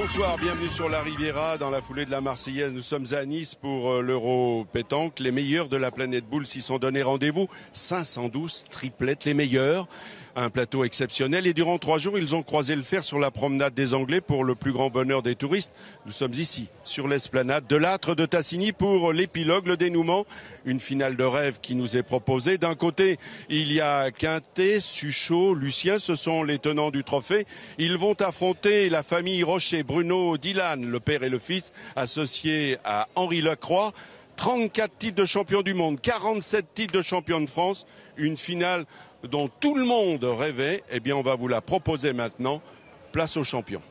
Bonsoir, bienvenue sur la Riviera. Dans la foulée de la Marseillaise, nous sommes à Nice pour l'Euro pétanque. Les meilleurs de la planète boule s'y sont donné rendez-vous. 512 triplettes, les meilleurs. Un plateau exceptionnel et durant 3 jours, ils ont croisé le fer sur la promenade des Anglais pour le plus grand bonheur des touristes. Nous sommes ici, sur l'esplanade de l'Âtre de Tassigny pour l'épilogue, le dénouement. Une finale de rêve qui nous est proposée. D'un côté, il y a Quintet, Suchot, Lucien, ce sont les tenants du trophée. Ils vont affronter la famille Rocher, Bruno, Dylan, le père et le fils, associés à Henri Lacroix. 34 titres de champion du monde, 47 titres de champion de France. Une finale dont tout le monde rêvait. Eh bien, on va vous la proposer maintenant. Place aux champions.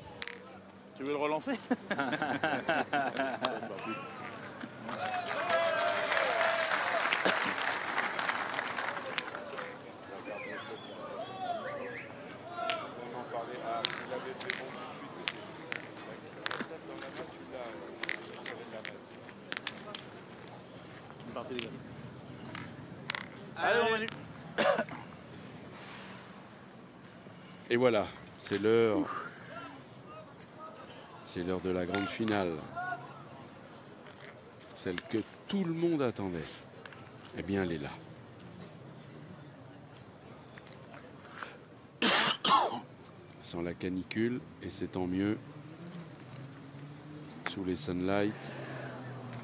Tu veux le relancer? Allez, mon Manu. Et voilà, c'est l'heure. C'est l'heure de la grande finale. Celle que tout le monde attendait. Eh bien, elle est là. Sans la canicule, et c'est tant mieux. Sous les sunlights.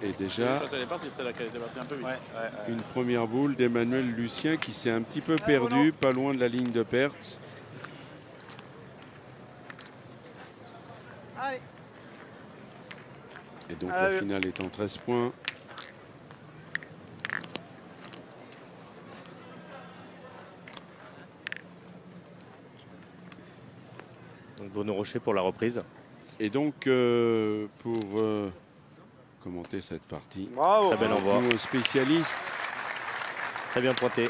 Et déjà, une première boule d'Emmanuel Lucien qui s'est un petit peu perdu, pas loin de la ligne de perte. Et donc la finale est en 13 points. Donc Bruno Rocher pour la reprise. Et donc pour commenter cette partie, bravo, très bel envoi. Nos spécialistes, très bien pointé,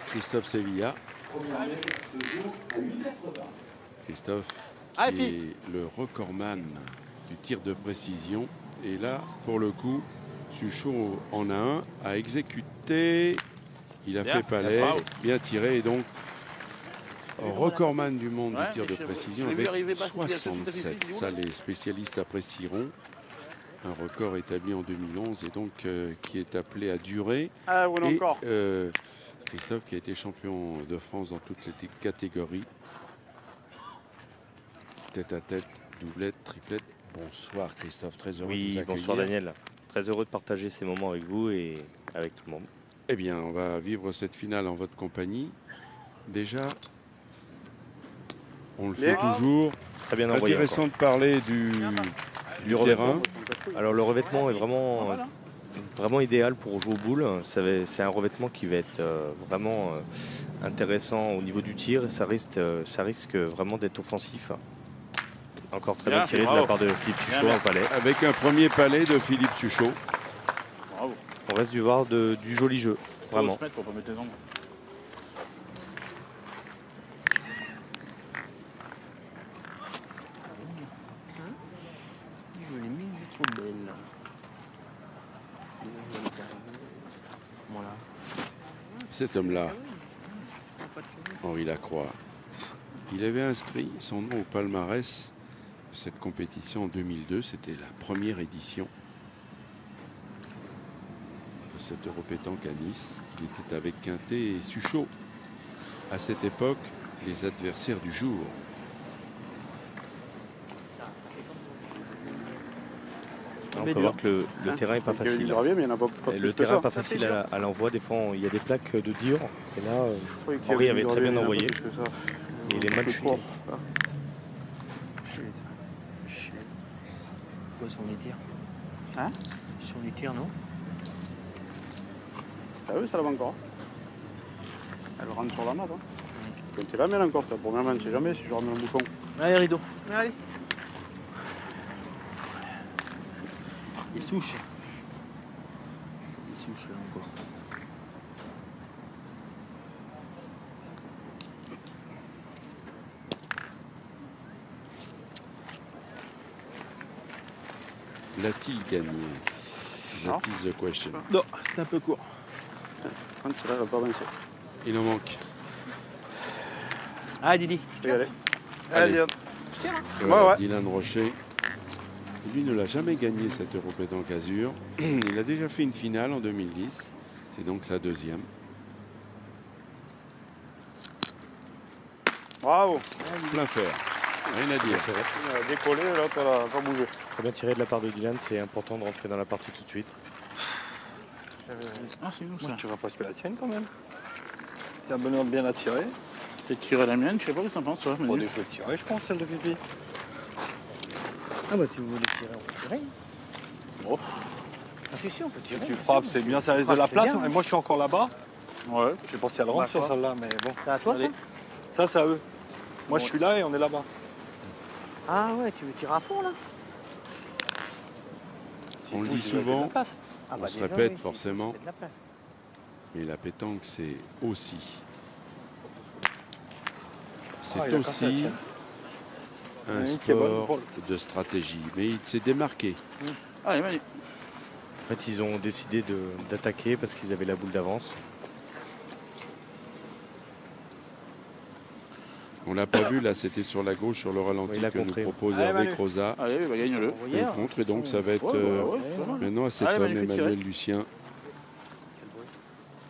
Christophe Sevilla. Christophe qui est le recordman du tir de précision. Et là, pour le coup, Suchot en a un à exécuter. Il a fait palais, bien tiré. Et donc, recordman du monde du tir de précision avec 67. Ça, les spécialistes apprécieront. Un record établi en 2011 et donc qui est appelé à durer. Et Christophe qui a été champion de France dans toutes les catégories. Tête à tête, doublette, triplette. Bonsoir Christophe, très heureux de vous accueillir. Bonsoir Daniel, très heureux de partager ces moments avec vous et avec tout le monde. Eh bien, on va vivre cette finale en votre compagnie. Déjà, on le fait toujours. Très bien envoyé. Intéressant de parler du terrain. Alors le revêtement est vraiment idéal pour jouer aux boules. C'est un revêtement qui va être vraiment intéressant au niveau du tir. Ça risque vraiment d'être offensif. Encore très bien tiré de la part de Philippe Suchot au palais. Avec un premier palais de Philippe Suchot. Bravo. On reste du voir du joli jeu, vraiment. Cet homme-là, Henri Lacroix, il avait inscrit son nom au palmarès de cette compétition en 2002. C'était la première édition de cette Euro pétanque à Nice. Il était avec Quintet et Suchot. À cette époque, les adversaires du jour. On peut voir que le terrain n'est pas facile. Le terrain n'est pas facile à l'envoi. Des fois, il y a des plaques de dur. Et là, Henri avait très bien envoyé. Et il est mal chuté. Quoi sur les tirs? Hein? Sur les tirs, non? C'est à eux, ça la va encore. Elle rentre sur la map. Quand tu la mets encore, ta première main, on ne sait jamais si je remets un bouchon. Allez, rideau. Allez. Il souche. Il souche là encore. L'a-t-il gagné? That is the question. Non, c'est un peu court. Celui-là, va pas avancer. Il en manque. Ah, Didi. Je vais y aller. Allez, hop. tire, hein. Voilà, ouais. Dylan Rocher. Lui ne l'a jamais gagné cette Europétanque Azur. Il a déjà fait une finale en 2010. C'est donc sa deuxième. Bravo. Plein fer. Rien à dire. Il a décollé, l'autre elle a pas bougé. Très bien tiré de la part de Dylan, c'est important de rentrer dans la partie tout de suite. Ah, c'est nous ça. Moi, je dirais presque la tienne quand même. T'as Benoît bien la tirer. J'ai tiré la mienne, je sais pas ce que ça pense, toi. Bon, je vais tirer, je pense, celle de Fifi. Ah bah si vous voulez tirer, on peut tirer. Oh. Ah si, on peut tirer. Tu bien frappes, sûr. c'est bien, ça Tu reste de la frappes, c'est place. bien. Et moi, je suis encore là-bas. Ouais. Je sais pas si elle rentre sur celle-là, mais bon. C'est à toi ça? Allez. Ça, c'est à eux. Moi, je suis là et on est là-bas. Ah ouais, tu veux tirer à fond là? On le dit Vous, vous avez fait de souvent, la place. Ah on se déjà, répète oui, si, forcément, ça fait de la place. mais la pétanque, c'est aussi. C'est Ah, il a cassé la aussi tienne. un Une qui est bonne, sport de stratégie. Mais il s'est démarqué. Allez, Manu. En fait, ils ont décidé d'attaquer parce qu'ils avaient la boule d'avance. On l'a pas vu, là, c'était sur la gauche, sur le ralenti Oui, il a que nous contré. propose Allez, Hervé Manu. Croza. Allez, bah, gagne-le. Vous voyez, On contre, et donc ça va être Ouais, ouais, pas mal. maintenant à cet Allez, homme, Manu, fais Emmanuel tirer. Lucien.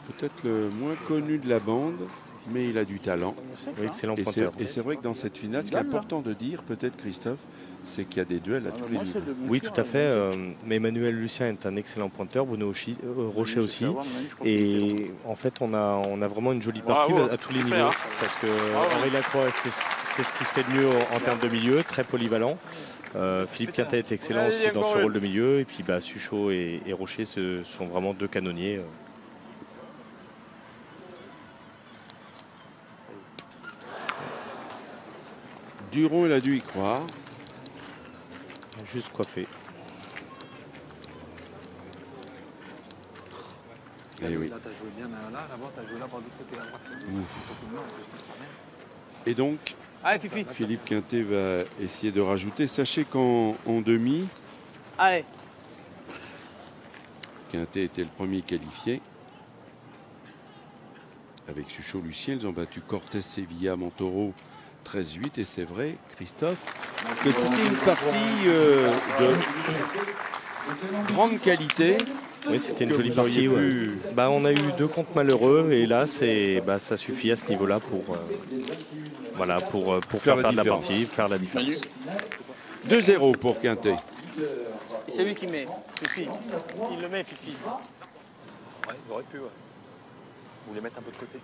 Peut-être le moins connu de la bande, mais il a du talent. Oui, excellent Et pointeur. c'est vrai que dans cette finale, ce qui est important de dire, peut-être Christophe, c'est qu'il y a des duels à tous les niveaux. Oui, tout à fait. Mais Emmanuel Lucien est un excellent pointeur, Bruno Rocher aussi. Et en fait, on a vraiment une jolie partie Bravo. à tous les Super, niveaux. hein. Parce que Bravo. Henri Lacroix, c'est ce qui se fait de mieux en termes de milieu, très polyvalent. Philippe Quintet est excellent aussi dans ce rôle de milieu. Et puis Suchot et Rocher sont vraiment deux canonniers. Duron, il a dû y croire. Juste coiffé. Eh oui. Là, t'as joué bien là-bas, t'as joué là par l'autre côté, à droite. Et donc, Allez Fifi. Philippe Quintet va essayer de rajouter. Sachez qu'en demi, Allez. Quintet était le premier qualifié. Avec Suchot Lucien, ils ont battu Cortés, Sevilla, Montoro 13-8. Et c'est vrai, Christophe, que c'était une partie de grande qualité. Oui, c'était une Que jolie vous partie. auriez Ouais. pu- On a eu 2 comptes malheureux et là, ça suffit à ce niveau-là pour faire la perdre la différence. partie, faire la différence. 2-0 pour Quintet. Et c'est lui qui met. Fifi. Il le met Fifi. Ouais, il aurait pu, ouais. Vous voulez mettre un peu de côté.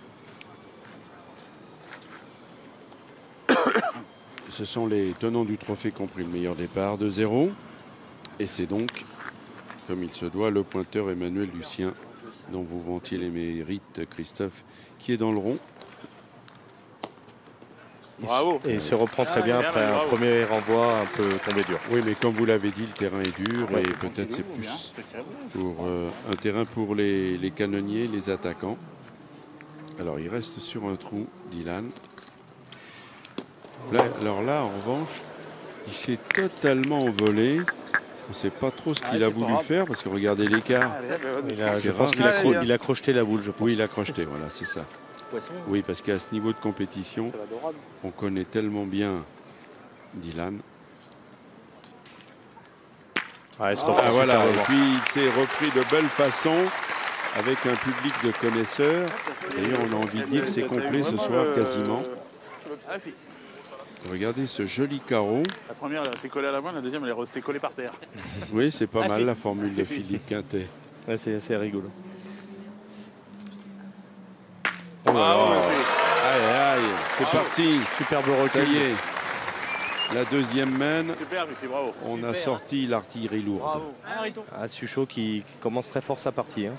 Ce sont les tenants du trophée qui ont pris le meilleur départ, 2-0. Et c'est donc, comme il se doit, le pointeur Emmanuel Lucien, dont vous vantiez les mérites, Christophe, qui est dans le rond. Bravo. Et il se reprend très bien bien, après un bravo. premier renvoi un peu tombé dur. Oui, mais comme vous l'avez dit, le terrain est dur Ouais. et peut-être c'est Bien, plus c'est très bon. pour un terrain pour les canonniers, les attaquants. Alors, il reste sur un trou, Dylan. Là, alors là, en revanche, il s'est totalement envolé. On ne sait pas trop ce qu'il a voulu faire parce que regardez l'écart. Je C'est pense rare. qu'il il a crocheté la boule, je pense. Oui, il a crocheté, voilà, c'est ça. Oui, parce qu'à ce niveau de compétition, on connaît tellement bien Dylan. Ah, il se reprend Ah voilà, et superbement. puis il s'est repris de belle façon avec un public de connaisseurs. D'ailleurs, on a envie de dire que c'est complet ce soir quasiment. Regardez ce joli carreau. La première, elle s'est collée à la main, la deuxième, elle est restée collée par terre. Oui, c'est pas mal la formule de Philippe Quintet. Ouais, c'est assez rigolo. Bravo, Aïe, aïe, c'est parti. Superbe Ça recul. y est. La deuxième main, super, Fifi, bravo. on a sorti l'artillerie lourde. Bravo. Ah, Rito. Ah, Suchot qui commence très fort sa partie. Hein.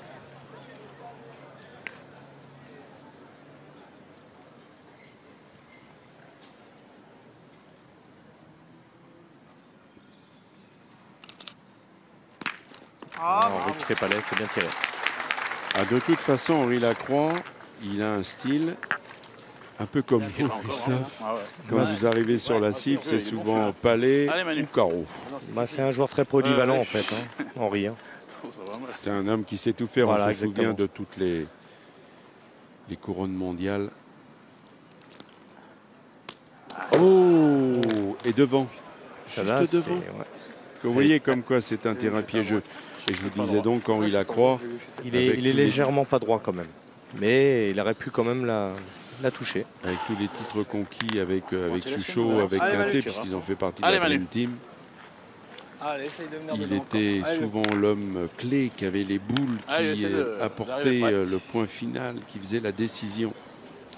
Henri Trépalais, c'est bien tiré. Ah, de toute façon, Henri Lacroix, il a un style un peu comme vous, Christophe. Ah ouais. Quand vous arrivez sur la cible, c'est souvent palais Allez, Manu. ou carreau. C'est un joueur très polyvalent en fait, hein, Henri. Hein. Oh, ça va mal. C'est un homme qui sait tout faire. Voilà, On se souvient exactement. de toutes les couronnes mondiales. Oh! Et devant. Ça, Juste là, c'est- devant. ouais. Vous voyez comme quoi c'est un terrain piégeux. Et je vous disais donc, Henri Lacroix, Il est tous les- légèrement pas droit quand même. Mais il aurait pu quand même la toucher. avec tous les titres conquis, avec tu laisses Suchot, une- avec Allez, Quintet, Manu. puisqu'ils ont fait partie de Allez, la Dream Manu. Team. Allez, essaye de venir Il dedans était encore. Allez, souvent l'homme clé qui avait les boules, Allez, qui essaie de- apportait d'arriver près. le point final, qui faisait la décision.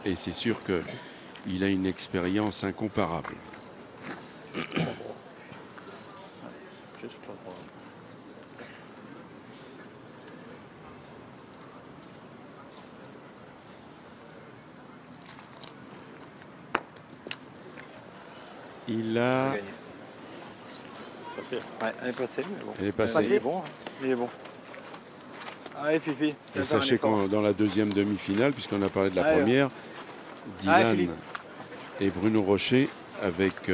Et c'est sûr qu'il a une expérience incomparable. Juste pour- Il a... Passé. Ouais, elle est passée, mais bon. Elle est passée. Il est bon. Hein. Il est bon. Allez, Fifi. Et sachez que dans la deuxième demi-finale, puisqu'on a parlé de la Allez. première, Allez, Dylan Philippe. et Bruno Rocher avec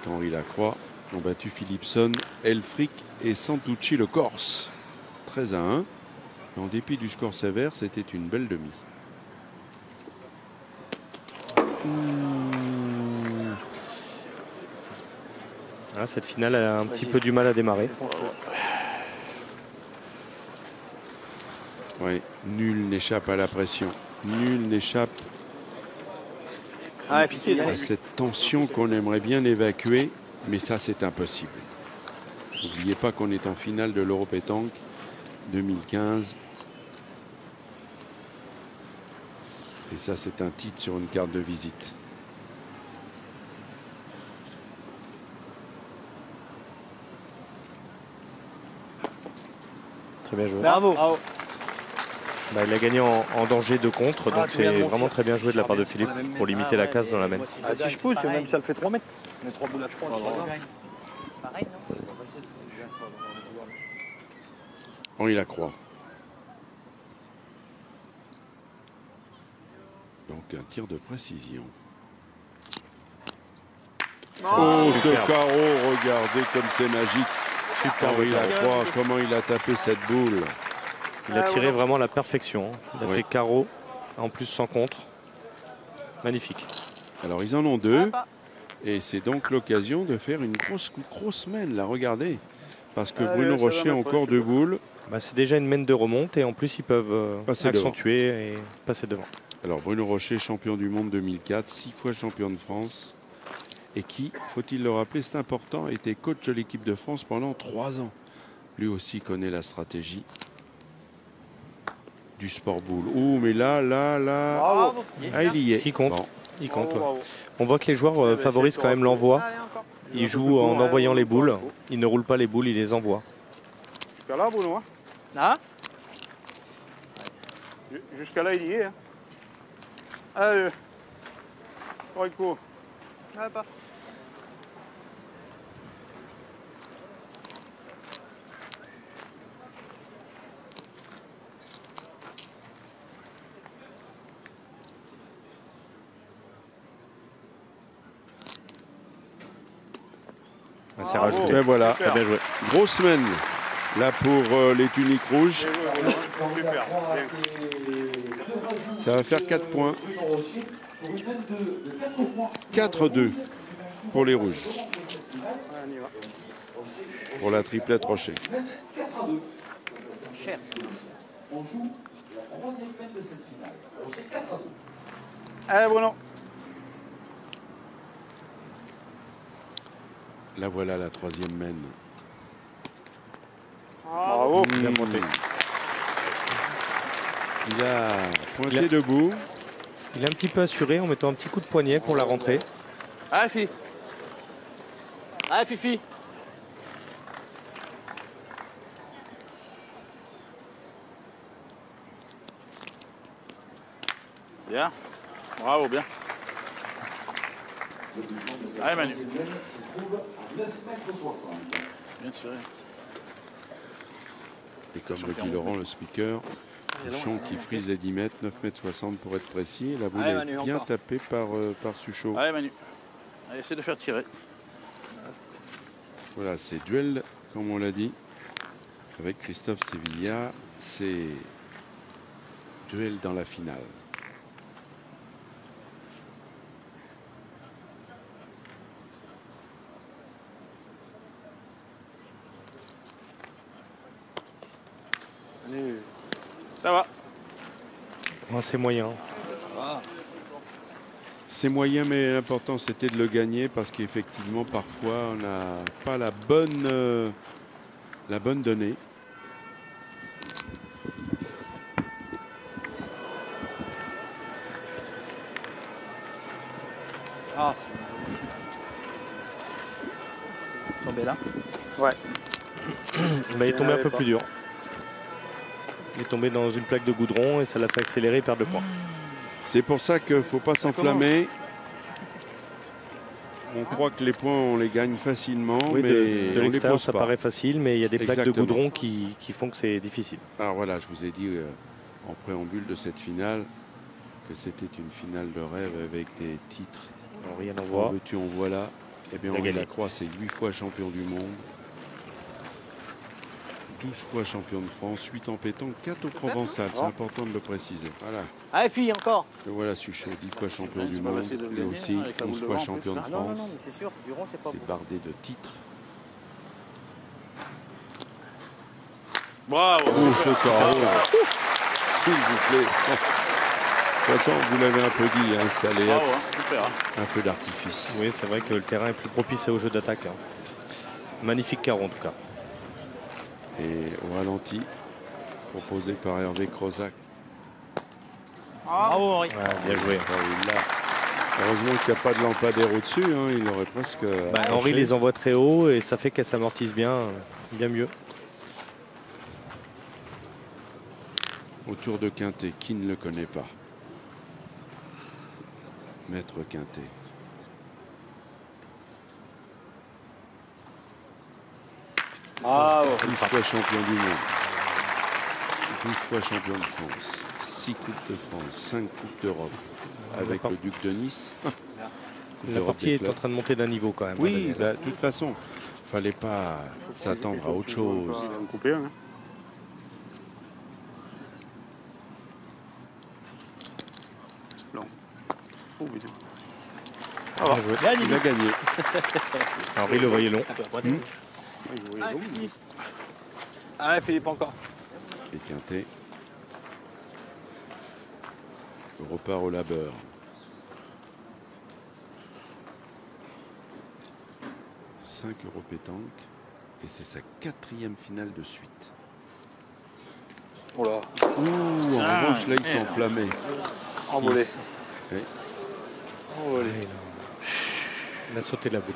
Henri Lacroix ont battu Philipson, Elfric et Santucci le Corse. 13-1. En dépit du score sévère, c'était une belle demi. Ah, cette finale a un petit peu du mal à démarrer. Ouais, nul n'échappe à la pression. Nul n'échappe Ah, Fifi. à cette tension qu'on aimerait bien évacuer, mais ça c'est impossible. N'oubliez pas qu'on est en finale de l'Euro Pétanque 2015. Et ça c'est un titre sur une carte de visite. Très bien joué. Bravo. Bah, il a gagné en danger de contre, donc tu viens de c'est mon vraiment tir. très bien joué de la part de Philippe pour limiter la casse dans la main. Ah, si je pousse, même ça le fait 3 mètres. Mais 3 boules à 3, Pareil, non? Henri Lacroix. Donc un tir de précision. Oh, ce superbe. carreau, regardez comme c'est magique. Henri Lacroix, comment il a tapé cette boule. Il a tiré vraiment à la perfection. Il a Oui. fait carreau, en plus sans contre. Magnifique. Alors ils en ont deux. Et c'est donc l'occasion de faire une grosse main, là, regardez. Parce que Bruno Rocher a encore deux boules. Bah, c'est déjà une main de remonte et en plus ils peuvent Passer accentuer et passer devant. Alors Bruno Rocher, champion du monde 2004, 6 fois champion de France. Et qui, faut-il le rappeler, c'est important, a été coach de l'équipe de France pendant 3 ans. Lui aussi connaît la stratégie du sport boule. Oh, mais là. Bravo. Ah, il y est. Il compte. Bon. Il compte. Bravo, Ouais. bravo. On voit que les joueurs ben, favorisent c'est quand même l'envoi. Allez, encore. Ils jouent en envoyant les boules. Ils ne roulent pas les boules, ils les envoient. Jusqu'à là, Bruno. Hein. Ah, Jusqu'à là, il y est. Hein. Allez. Rico. ouais, pas. Ah, c'est rajouté. Et voilà, Très bien joué. grosse semaine là pour les tuniques rouges. Super. Ça va faire 4 points. 4-2 pour les rouges. Pour la triplette Rocher. Cher. Allez, Bruno. Là voilà la troisième main. Bravo. Bien monté. Il a pointé Il a- debout. Il est un petit peu assuré en mettant un petit coup de poignet pour la rentrée. Allez, Fifi. Allez, Fifi. Bien. Bravo, bien. Allez, Manu. Bien sûr. Et comme le dit Laurent, le speaker, le champ qui frise les 10 mètres, 9 mètres 60 pour être précis. Et la boule Allez, est Manu, bien encore. tapée par Suchot. Allez, Manu. Allez, essaie de faire tirer. Voilà, c'est duel, comme on l'a dit, avec Christophe Sevilla. C'est duel dans la finale. Allez. Ça va. C'est moyen. C'est moyen, mais l'important c'était de le gagner parce qu'effectivement parfois on n'a pas la bonne donnée. Ah, c'est tombé là. Ouais. Bah, il est tombé un peu pas. plus dur. Il est tombé dans une plaque de goudron et ça l'a fait accélérer et perdre de points. C'est pour ça qu'il ne faut pas s'enflammer. On croit que les points on les gagne facilement, Oui, mais de on les l'extérieur pose ça pas. paraît facile, mais il y a des plaques de Exactement. goudron qui font que c'est difficile. Alors voilà, je vous ai dit en préambule de cette finale que c'était une finale de rêve avec des titres. Alors, rien à En voir. veux-tu, en voilà. Eh bien, Il a Henri gagné. Lacroix, c'est 8 fois champion du monde. 12 fois champion de France, 8 en pétanque, 4 au Provençal. C'est important de le préciser. Voilà. Allez, fille, encore. Le voilà Suchot, 10 fois champion du c'est pas monde. facile de le Et gagner, aussi avec la 11 boule fois devant, en champion de plus. Ah, non, non, France. non, mais c'est sûr, Duron, c'est pas C'est bon. bardé de titres. Bravo. Oh, ce carreau. S'il vous plaît. De toute façon, vous l'avez un peu dit, hein, ça allait Bravo, être hein, super. un feu d'artifice. Oui, c'est vrai que le terrain est plus propice au jeu d'attaque. Magnifique carreau en tout cas. Et au ralenti, proposé par Hervé Crozac. Bravo, Henri. Bien joué. Heureusement qu'il n'y a pas de lampadaire au-dessus, hein, il aurait presque. Henri arraché. les envoie très haut et ça fait qu'elle s'amortisse bien mieux. Autour de Quintet, qui ne le connaît pas? Maître Quintet. Bravo. 12 fois champion du monde. 12 fois champion de France. 6 Coupes de France, 5 Coupes d'Europe. Avec le Duc de Nice. Coupe La d'Europe partie des est clubs. en train de monter d'un niveau quand même. Oui, bah, de toute façon, fallait pas s'attendre à autre chose. On couper un. Hein. Non. Oh, putain. Bien joué. Il a gagné. Henri le voyait long. Allez, Philippe. Allez, Philippe, encore. Et Quintet repart au labeur. « 5 euros pétanque et c'est sa 4e finale de suite. Oh là. Ouh, en revanche, là, il s'est enflammé. Envolé. Oui. Envolé. Il a sauté la boule.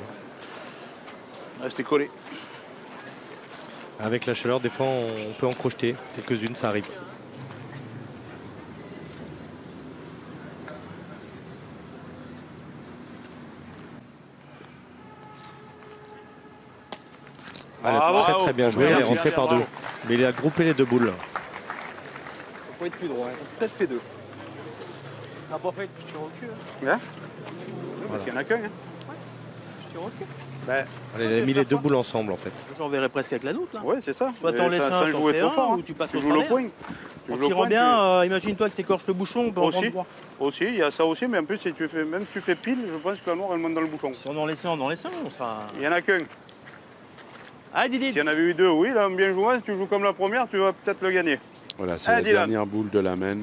Restez collé. Avec la chaleur, des fois, on peut en crocheter quelques-unes, ça arrive. Elle a Bravo. très bien joué, elle est Bravo. rentrée par deux. Mais il a groupé les deux boules. Faut pas être plus droit. Peut-être fait deux. Non, pas fait, je tire au cul. Hein. Hein? Parce qu'il n'y en a qu'un. Hein. Je tire au cul. Ben, Elle a mis les deux boules ensemble en fait. J'en verrai presque avec la nôtre là. ouais, c'est ça. Soit t'en Mais laisses sans un, t'en jouer fais trop un, fort. ou tu passes Tu au joues le travers. point. Tu En joues le tirant point, bien, imagine-toi que t'écorches le bouchon, on peut en prendre Aussi. trois. Aussi, il y a ça aussi, mais en plus, si tu fais, même si tu fais pile, je pense que la noire, elle monte dans le bouchon. Si on en laissait un, on en laissait un, on sera... Il n'y en a qu'un. Allez, Didi. S'il y en avait eu deux, oui, là, bien joué. Si tu joues comme la première, tu vas peut-être le gagner. Voilà, c'est Ah, la Dylan. dernière boule de la main.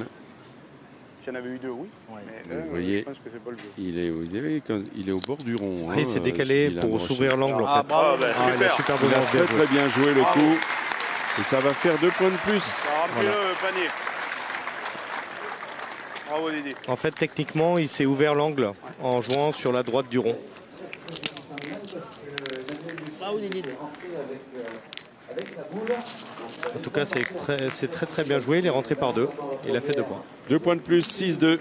S'il y en avait eu deux, oui. Ouais. Mais Vous un, voyez, je pense que c'est pas le jeu. il est au bord du rond. Ah, il s'est décalé Dylan pour Rocher. s'ouvrir l'angle en Ah, fait. bravo. Ah, ben, Ah, il a super. super Il bien a très joué. très bien joué le Bravo. coup. Et ça va faire 2 points de plus. Ça remplit le panier. Bravo, Didi. En fait, techniquement, il s'est ouvert l'angle en jouant sur la droite du rond. Bravo, Didi. En tout cas, c'est très très bien joué. Il est rentré par deux. Il a fait 2 points. 2 points de plus, 6-2.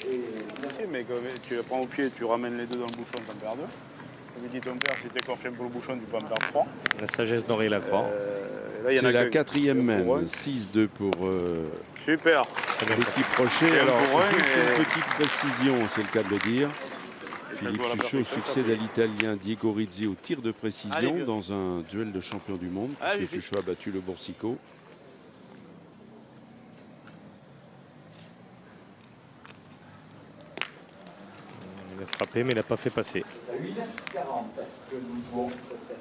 Si, mais comme tu le prends au pied, tu ramènes les deux dans le bouchon, t'en perds deux. Comme dit ton père, si tu écorches un peu le bouchon, tu peux en perdre trois. La sagesse d'Henri Lacroix. Là, il y en C'est a la qu'un. 4e main. Pour un. 6-2 pour Super. l'équipe Rocher. Et un Alors, pour un, juste et- une petite précision, c'est le cas de le dire. Philippe joue à la Suchot perfection, succède ça, à l'Italien Diego Rizzi au tir de Allez, précision vieux. dans un duel de champion du monde, Allez, puisque vite. Suchot a battu le Boursicot. Il a frappé, mais il n'a pas fait passer.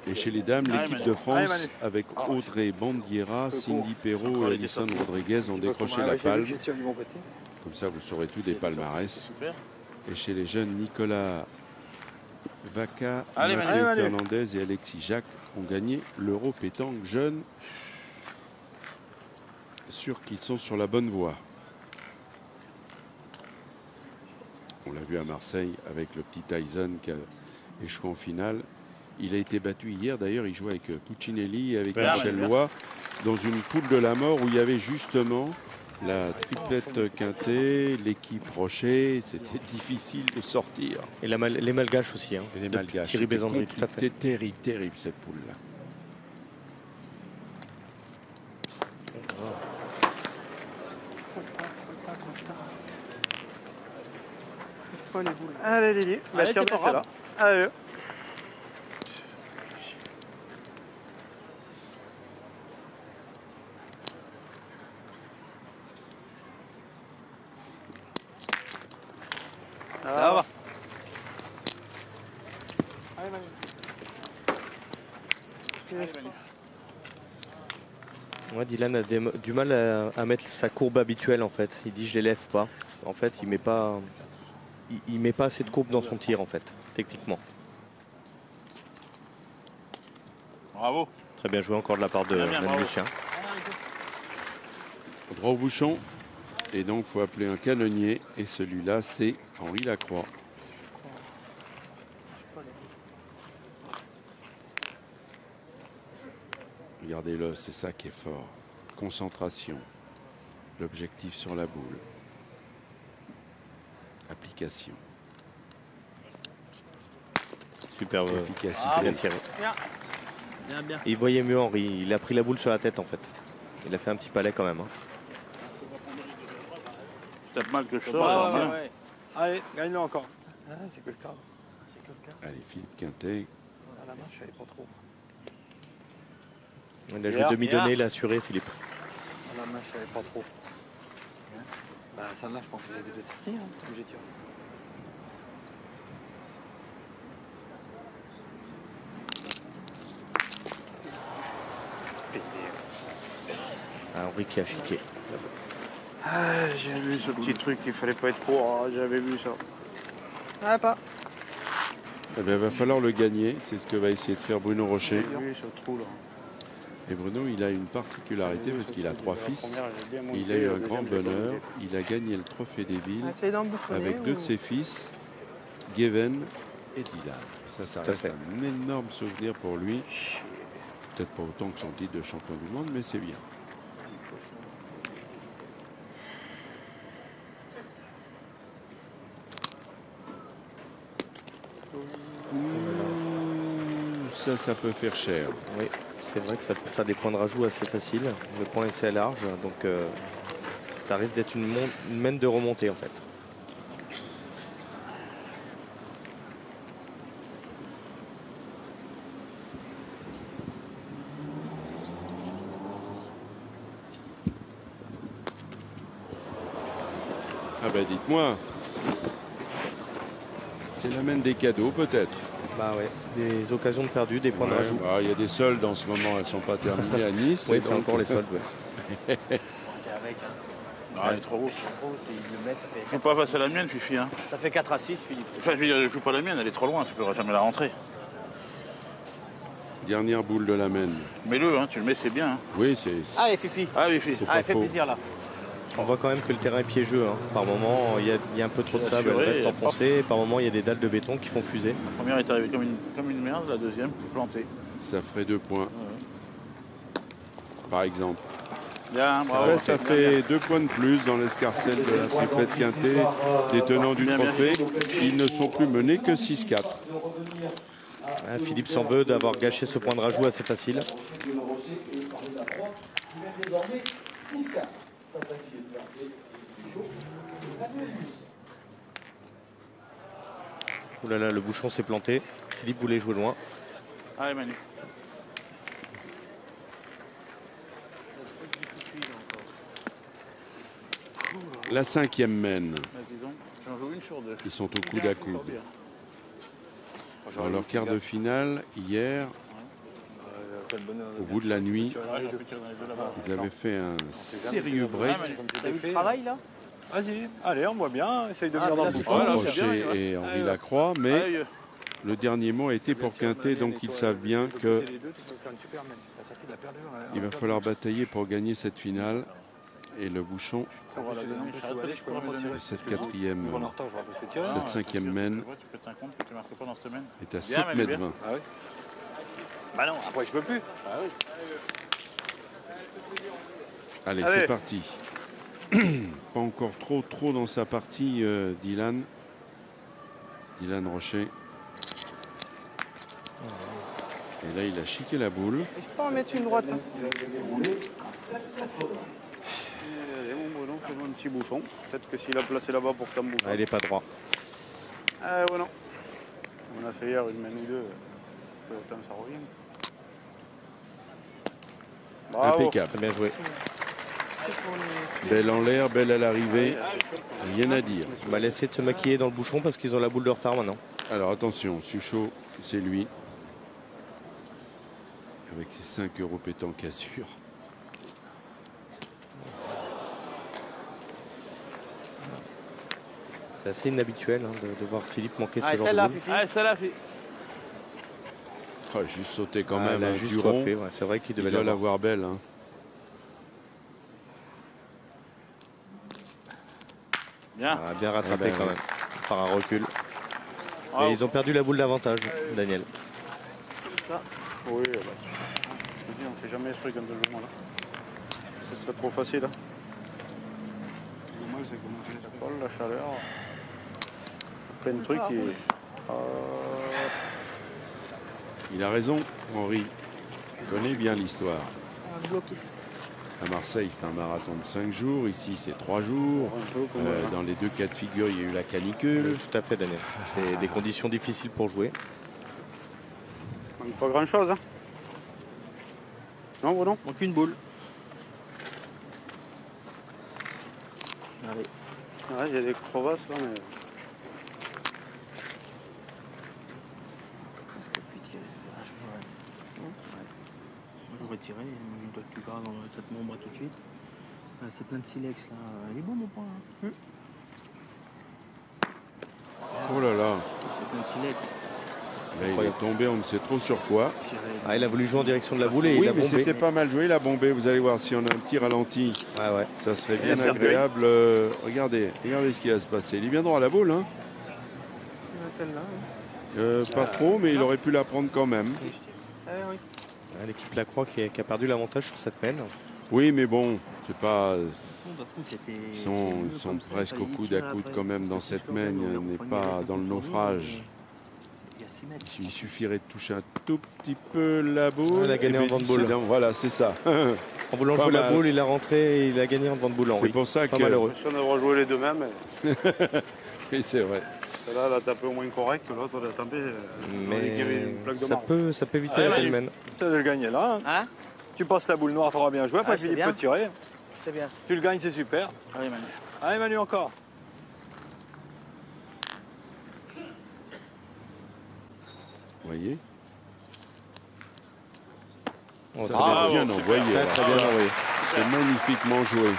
Et chez les dames, l'équipe de France, avec Audrey Bandiera, Cindy Perrault et Alison Rodriguez, ont décroché la palme. Comme ça, vous saurez tout des palmarès. Et chez les jeunes, Nicolas Vaca, Mathieu Fernandez et Alexis Jacques ont gagné l'Euro pétanque jeune. Sûr qu'ils sont sur la bonne voie. On l'a vu à Marseille avec le petit Tyson qui a échoué en finale. Il a été battu hier. D'ailleurs, il jouait avec Puccinelli et avec Michel Loy dans une poule de la mort où il y avait justement la triplette quintée, l'équipe Rocher. C'était difficile de sortir. Et les Malgaches aussi. Hein, et les Malgaches. Thierry Bézandry, tout à fait. C'était terrible, terrible cette poule-là. Les boules. Allez, Didier. Allez, tire c'est bien pas celle-là. Allez. Ça va. Allez, Manu. Ouais, Dylan a du mal à mettre sa courbe habituelle en fait. Il dit je les lève pas. En fait, il met pas assez de courbe dans son tir en fait, techniquement. Bravo. Très bien joué encore de la part de Manu Lucien. Droit au bouchon. Et donc, il faut appeler un canonnier. Et celui-là, c'est Henri Lacroix. Regardez-le, c'est ça qui est fort. Concentration. L'objectif sur la boule. Application. Superbe. Efficacité. Bien tiré. Bien. Il voyait mieux Henri. Il a pris la boule sur la tête en fait. Il a fait un petit palais quand même. Hein. Je tape mal que je sors. Ouais. Allez, gagne-le encore. Ah, c'est que le quart. Allez, Philippe Quintet. À la main, je savais pas trop. Il a joué demi-donné, il a assuré Philippe. À la main, je savais pas trop. Bah, celle-là, je pense que j'ai des deux sorties, hein, que j'ai tiré. Ah, Henri qui a chiqué. Ah, j'ai vu ce petit truc qu'il fallait pas être trop. J'avais vu ça. Ah, pas. Eh bien, il va falloir le gagner. C'est ce que va essayer de faire Bruno Rocher. J'ai vu ce trou là. Et Bruno, il a une particularité parce qu'il a 3 fils. Il a eu un grand bonheur. Il a gagné le trophée des villes avec 2 de ses fils, Geven et Dylan. Ça reste un énorme souvenir pour lui. Peut-être pas autant que son titre de champion du monde, mais c'est bien. Ça peut faire cher. Oui, c'est vrai que ça peut faire des points de rajout assez faciles. Le point est assez large, donc ça risque d'être une mène de remontée en fait. Ah ben dites-moi, c'est la mène des cadeaux peut-être. Bah ouais, des occasions de perdu, des points de rajout. Il y a des soldes en ce moment, elles ne sont pas terminées à Nice. Oui, c'est encore les soldes. Ouais. Ah, il est trop haut. Il le met, ça fait. Je ne peux pas passer la mienne, Fifi. Hein. Ça fait 4 à 6, Philippe. Enfin, je veux dire, je joue pas la mienne, elle est trop loin, tu ne pourras jamais la rentrer. Dernière boule de la mène. Mets-le, hein, tu le mets, c'est bien. Hein. Oui, c'est. Allez, Fifi. Ah oui, Fifi. pas Allez, fais faux. plaisir là. On voit quand même que le terrain est piégeux. Hein. Par moment, il y a un peu trop de sable, elle reste enfoncée. Par moment, il y a des dalles de béton qui font fuser. La première est arrivée comme une merde, la deuxième plantée. Ça ferait 2 points. Par exemple. Bien, bravo. Ça fait 2 points de plus dans l'escarcelle de la triplette quintée des tenants du trophée. Ils ne sont plus menés que 6-4. Ah, Philippe s'en veut d'avoir gâché ce point de rajout assez facile. Ouh là là, le bouchon s'est planté. Philippe voulait jouer loin. Allez, Manu. La 5e mène. Disons, j'en joue une sur 2. Ils sont au coude à coude. Dans leur quart de finale, hier, au bout de la nuit, ils avaient fait un sérieux break. T'as vu le travail là? Vas-y, allez, on voit bien. Essaye de venir dans le bouchon. Voilà, c'est Crochet bien, et Henri Lacroix, mais Allez, le dernier mot a été pour Quintet, donc ils savent bien que il va falloir batailler pour gagner cette finale. Et le bouchon, cette quatrième, cette cinquième mène est à 7 mètres 20. Ah oui. Bah non, après je peux plus. Allez, Allez. c'est parti. Pas encore trop dans sa partie, Dylan Rocher. Et là, il a chiqué la boule. Je peux en mettre une droite. Hein. Allez, mon Bruno, fais-moi un petit bouchon. Peut-être que s'il a placé là-bas pour ton bouchon. Ah, il n'est pas droit. Ah ouais, non. On a fait hier une mène ou deux. Autant ça revient. Bravo. Impeccable. Très bien joué. Belle en l'air, belle à l'arrivée. Rien à dire. On va laisser de se maquiller dans le bouchon parce qu'ils ont la boule de retard maintenant. Alors attention, Suchot, c'est lui. Avec ses 5 € pétanque assure. C'est assez inhabituel hein, de voir Philippe manquer ce Ah, genre de celle-là, boule. Fifi. Ah, ça l'a fait. Oh, juste sauté quand Ah, même elle a un juste Duron. coiffé, ouais, c'est vrai qu'il Il devait doit l'avoir. l'avoir belle. Hein. Bien. Ah, bien rattrapé Ah ben, quand même, par un recul. Ah, Et ils ont perdu la boule d'avantage, Daniel. Oui, bah, on fait jamais ce truc en 2 jours là. Ça serait trop facile. Hein. Dommage, c'est qu'on a fait la chaleur. Plein de trucs. Il a raison, Henri. Il connaît bien l'histoire. À Marseille, c'est un marathon de 5 jours. Ici, c'est 3 jours. Dans les 2 cas de figure, il y a eu la canicule. Tout à fait, Daniel. C'est des conditions difficiles pour jouer. Manque pas grand chose. Hein. Non, Bruno? Aucune boule. Allez. Ouais, il y a des crevasses là, mais. Est-ce que puis tirer, c'est vachement ouais. Ouais. Moi j'aurais tiré, mais je dois que tu gardes dans cette membre tout de suite. C'est plein de silex là. Il est beau mon point. Hein. Oh là là. C'est plein de silex. Là, il est tombé, on ne sait trop sur quoi. Tirer. Ah, il a voulu jouer en direction de la boule et Oui, il a mais bombé. c'était pas mal joué, il a bombé. Vous allez voir, si on a un petit ralenti, Ah ouais. ça serait bien Sergueï. agréable. Regardez ce qui va se passer. Il est bien droit à la boule. Hein. Celle-là. Pas trop, mais il aurait pu la prendre quand même. Ah, oui. Ah, l'équipe Lacroix qui a perdu l'avantage sur cette mène. Oui, mais bon, c'est pas. Ils Ils sont presque au coude à coude quand même dans cette mène. On n'est pas dans le naufrage. Il suffirait de toucher un tout petit peu la boule. Il a gagné et en puis vent de boule. Voilà, c'est ça. En voulant Pas jouer la mal. boule, il a rentré et il a gagné en vent de boule. C'est pour ça Pas que. malheureux. Si on devrait jouer les deux mêmes. Oui, c'est vrai. Celle-là, elle a tapé au moins correct. L'autre, elle a tapé. Mais ça peut éviter la belle mène. Tu as de le gagner là. Hein. Hein? Tu passes la boule noire, tu auras bien joué. Après, Ah, c'est Philippe bien. peut tirer. C'est bien. Tu le gagnes, c'est super. Allez Manu. Allez, Manu, encore. Vous voyez. Oh, Ça, très bien. c'est bien envoyé. Très, alors. très bien envoyé. C'est magnifiquement joué.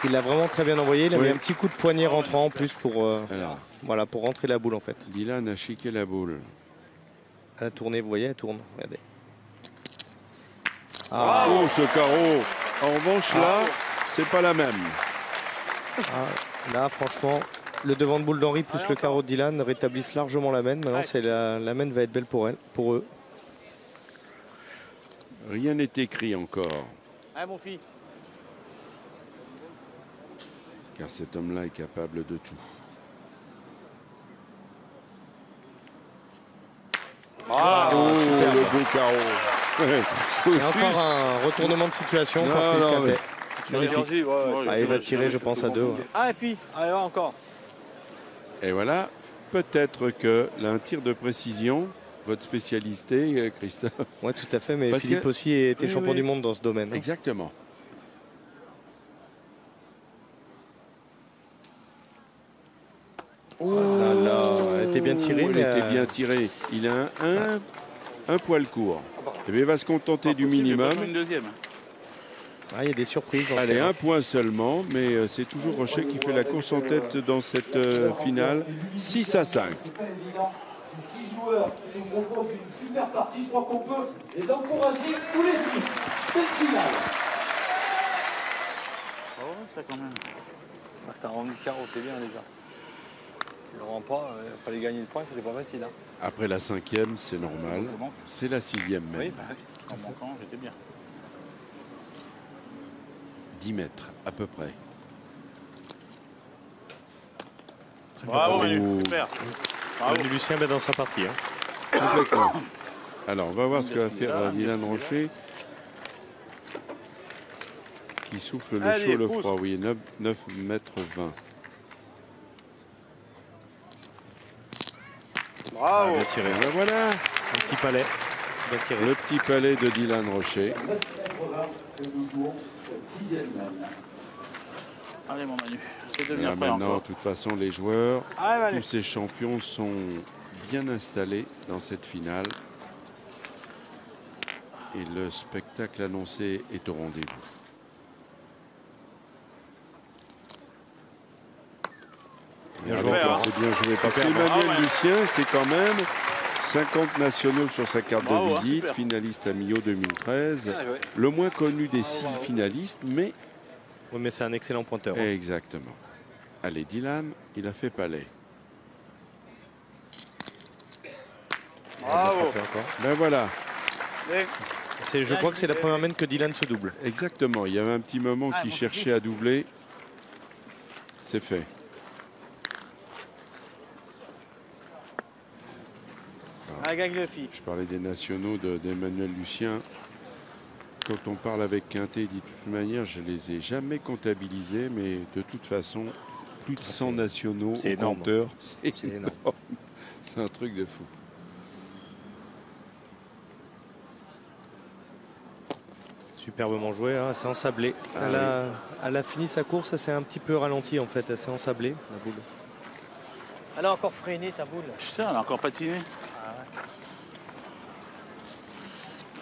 Il l'a vraiment très bien envoyé. Il a Oui. mis un petit coup de poignet rentrant en plus pour, Alors, voilà, pour rentrer la boule en fait. Dylan a chiqué la boule. Elle a tourné, vous voyez, elle tourne. Regardez. Oh, ce carreau. En revanche, là, c'est pas la même. Là, franchement, le devant de boule d'Henri plus le carreau de Dylan rétablissent largement la mène. Maintenant, c'est la mène va être belle pour eux. Rien n'est écrit encore. Allez mon fils. Car cet homme-là est capable de tout. Le beau carreau. Et encore un retournement de situation. Non, par Philippe non, Quintet. Vas-y, ouais. Ah, il va tirer, je pense, à 2. Allez fille. Allez, va encore. Et voilà, peut-être que là, un tir de précision, votre spécialité, Christophe. Oui, tout à fait. Mais Parce Philippe que- aussi était Oui, champion oui. du monde dans ce domaine. Exactement. Oh là là, elle était était bien tiré. Il était bien tiré. Il a un poil court. Et bien, il va se contenter du minimum. Une deuxième. Ah, il y a des surprises. Dans Allez, un point seulement, mais c'est toujours Rocher qui fait la course en tête dans cette finale. 6-5. C'est pas évident. Ces 6 joueurs qui nous proposent une super partie, je crois qu'on peut les encourager tous les 6. Belle finale. Oh, ça quand même. Bah, t'as rendu carreau, c'est bien déjà. Tu le rends pas, il fallait gagner le point, c'était pas facile. Hein. Après la 5e, c'est normal. C'est la 6e même. Oui, bah, oui. En manquant, j'étais bien. 10 mètres, à peu près. Bravo, Manu, Oh. super. Bravo. Manu Lucien dans sa partie. Hein. Complètement. Alors, on va voir ce que va faire Dylan Rocher. Qui souffle le Allez, chaud, le pousse. froid. Oui, 9 mètres 20. Bravo. Bien tiré. Et ben voilà, Un petit palais. C'est bien tiré. le petit palais de Dylan Rocher. 9 mètres 20 que nous jouons cette 6e manche. Allez, mon Manu. C'est Et devenu là, après maintenant, de encore. toute façon, les joueurs, Allez, Manu. tous ces champions sont bien installés dans cette finale. Et le spectacle annoncé est au rendez-vous. Bien Et joué, alors, hein. c'est bien joué. Parce Super, qu'Emmanuel bravo, Lucien, c'est quand même 50 nationaux sur sa carte Bravo, de hein, visite, super. finaliste à Millau 2013. Bien joué. Le moins connu des 6 finalistes, mais Oui, mais c'est un excellent pointeur. Hein. exactement. Allez, Dylan, il a fait palais. Bravo. Frappé encore. Ben voilà, Je crois que c'est la première main que Dylan se double. exactement. Il y avait un petit moment Ah, qui mon cherchait à doubler. C'est fait. Ah, gagne le fille. Je parlais des nationaux d'Emmanuel Lucien. Quand on parle avec Quintet, il dit de toute manière, je les ai jamais comptabilisés, mais de toute façon, plus de 100 nationaux c'est au énorme. compteur, C'est énorme. c'est un truc de fou. Superbement joué, hein, c'est ensablé. Elle a fini sa course, elle s'est un petit peu ralentie en fait, elle s'est ensablée, la boule. Elle a encore freiné ta boule. Putain, elle a encore patiné. Ah ouais.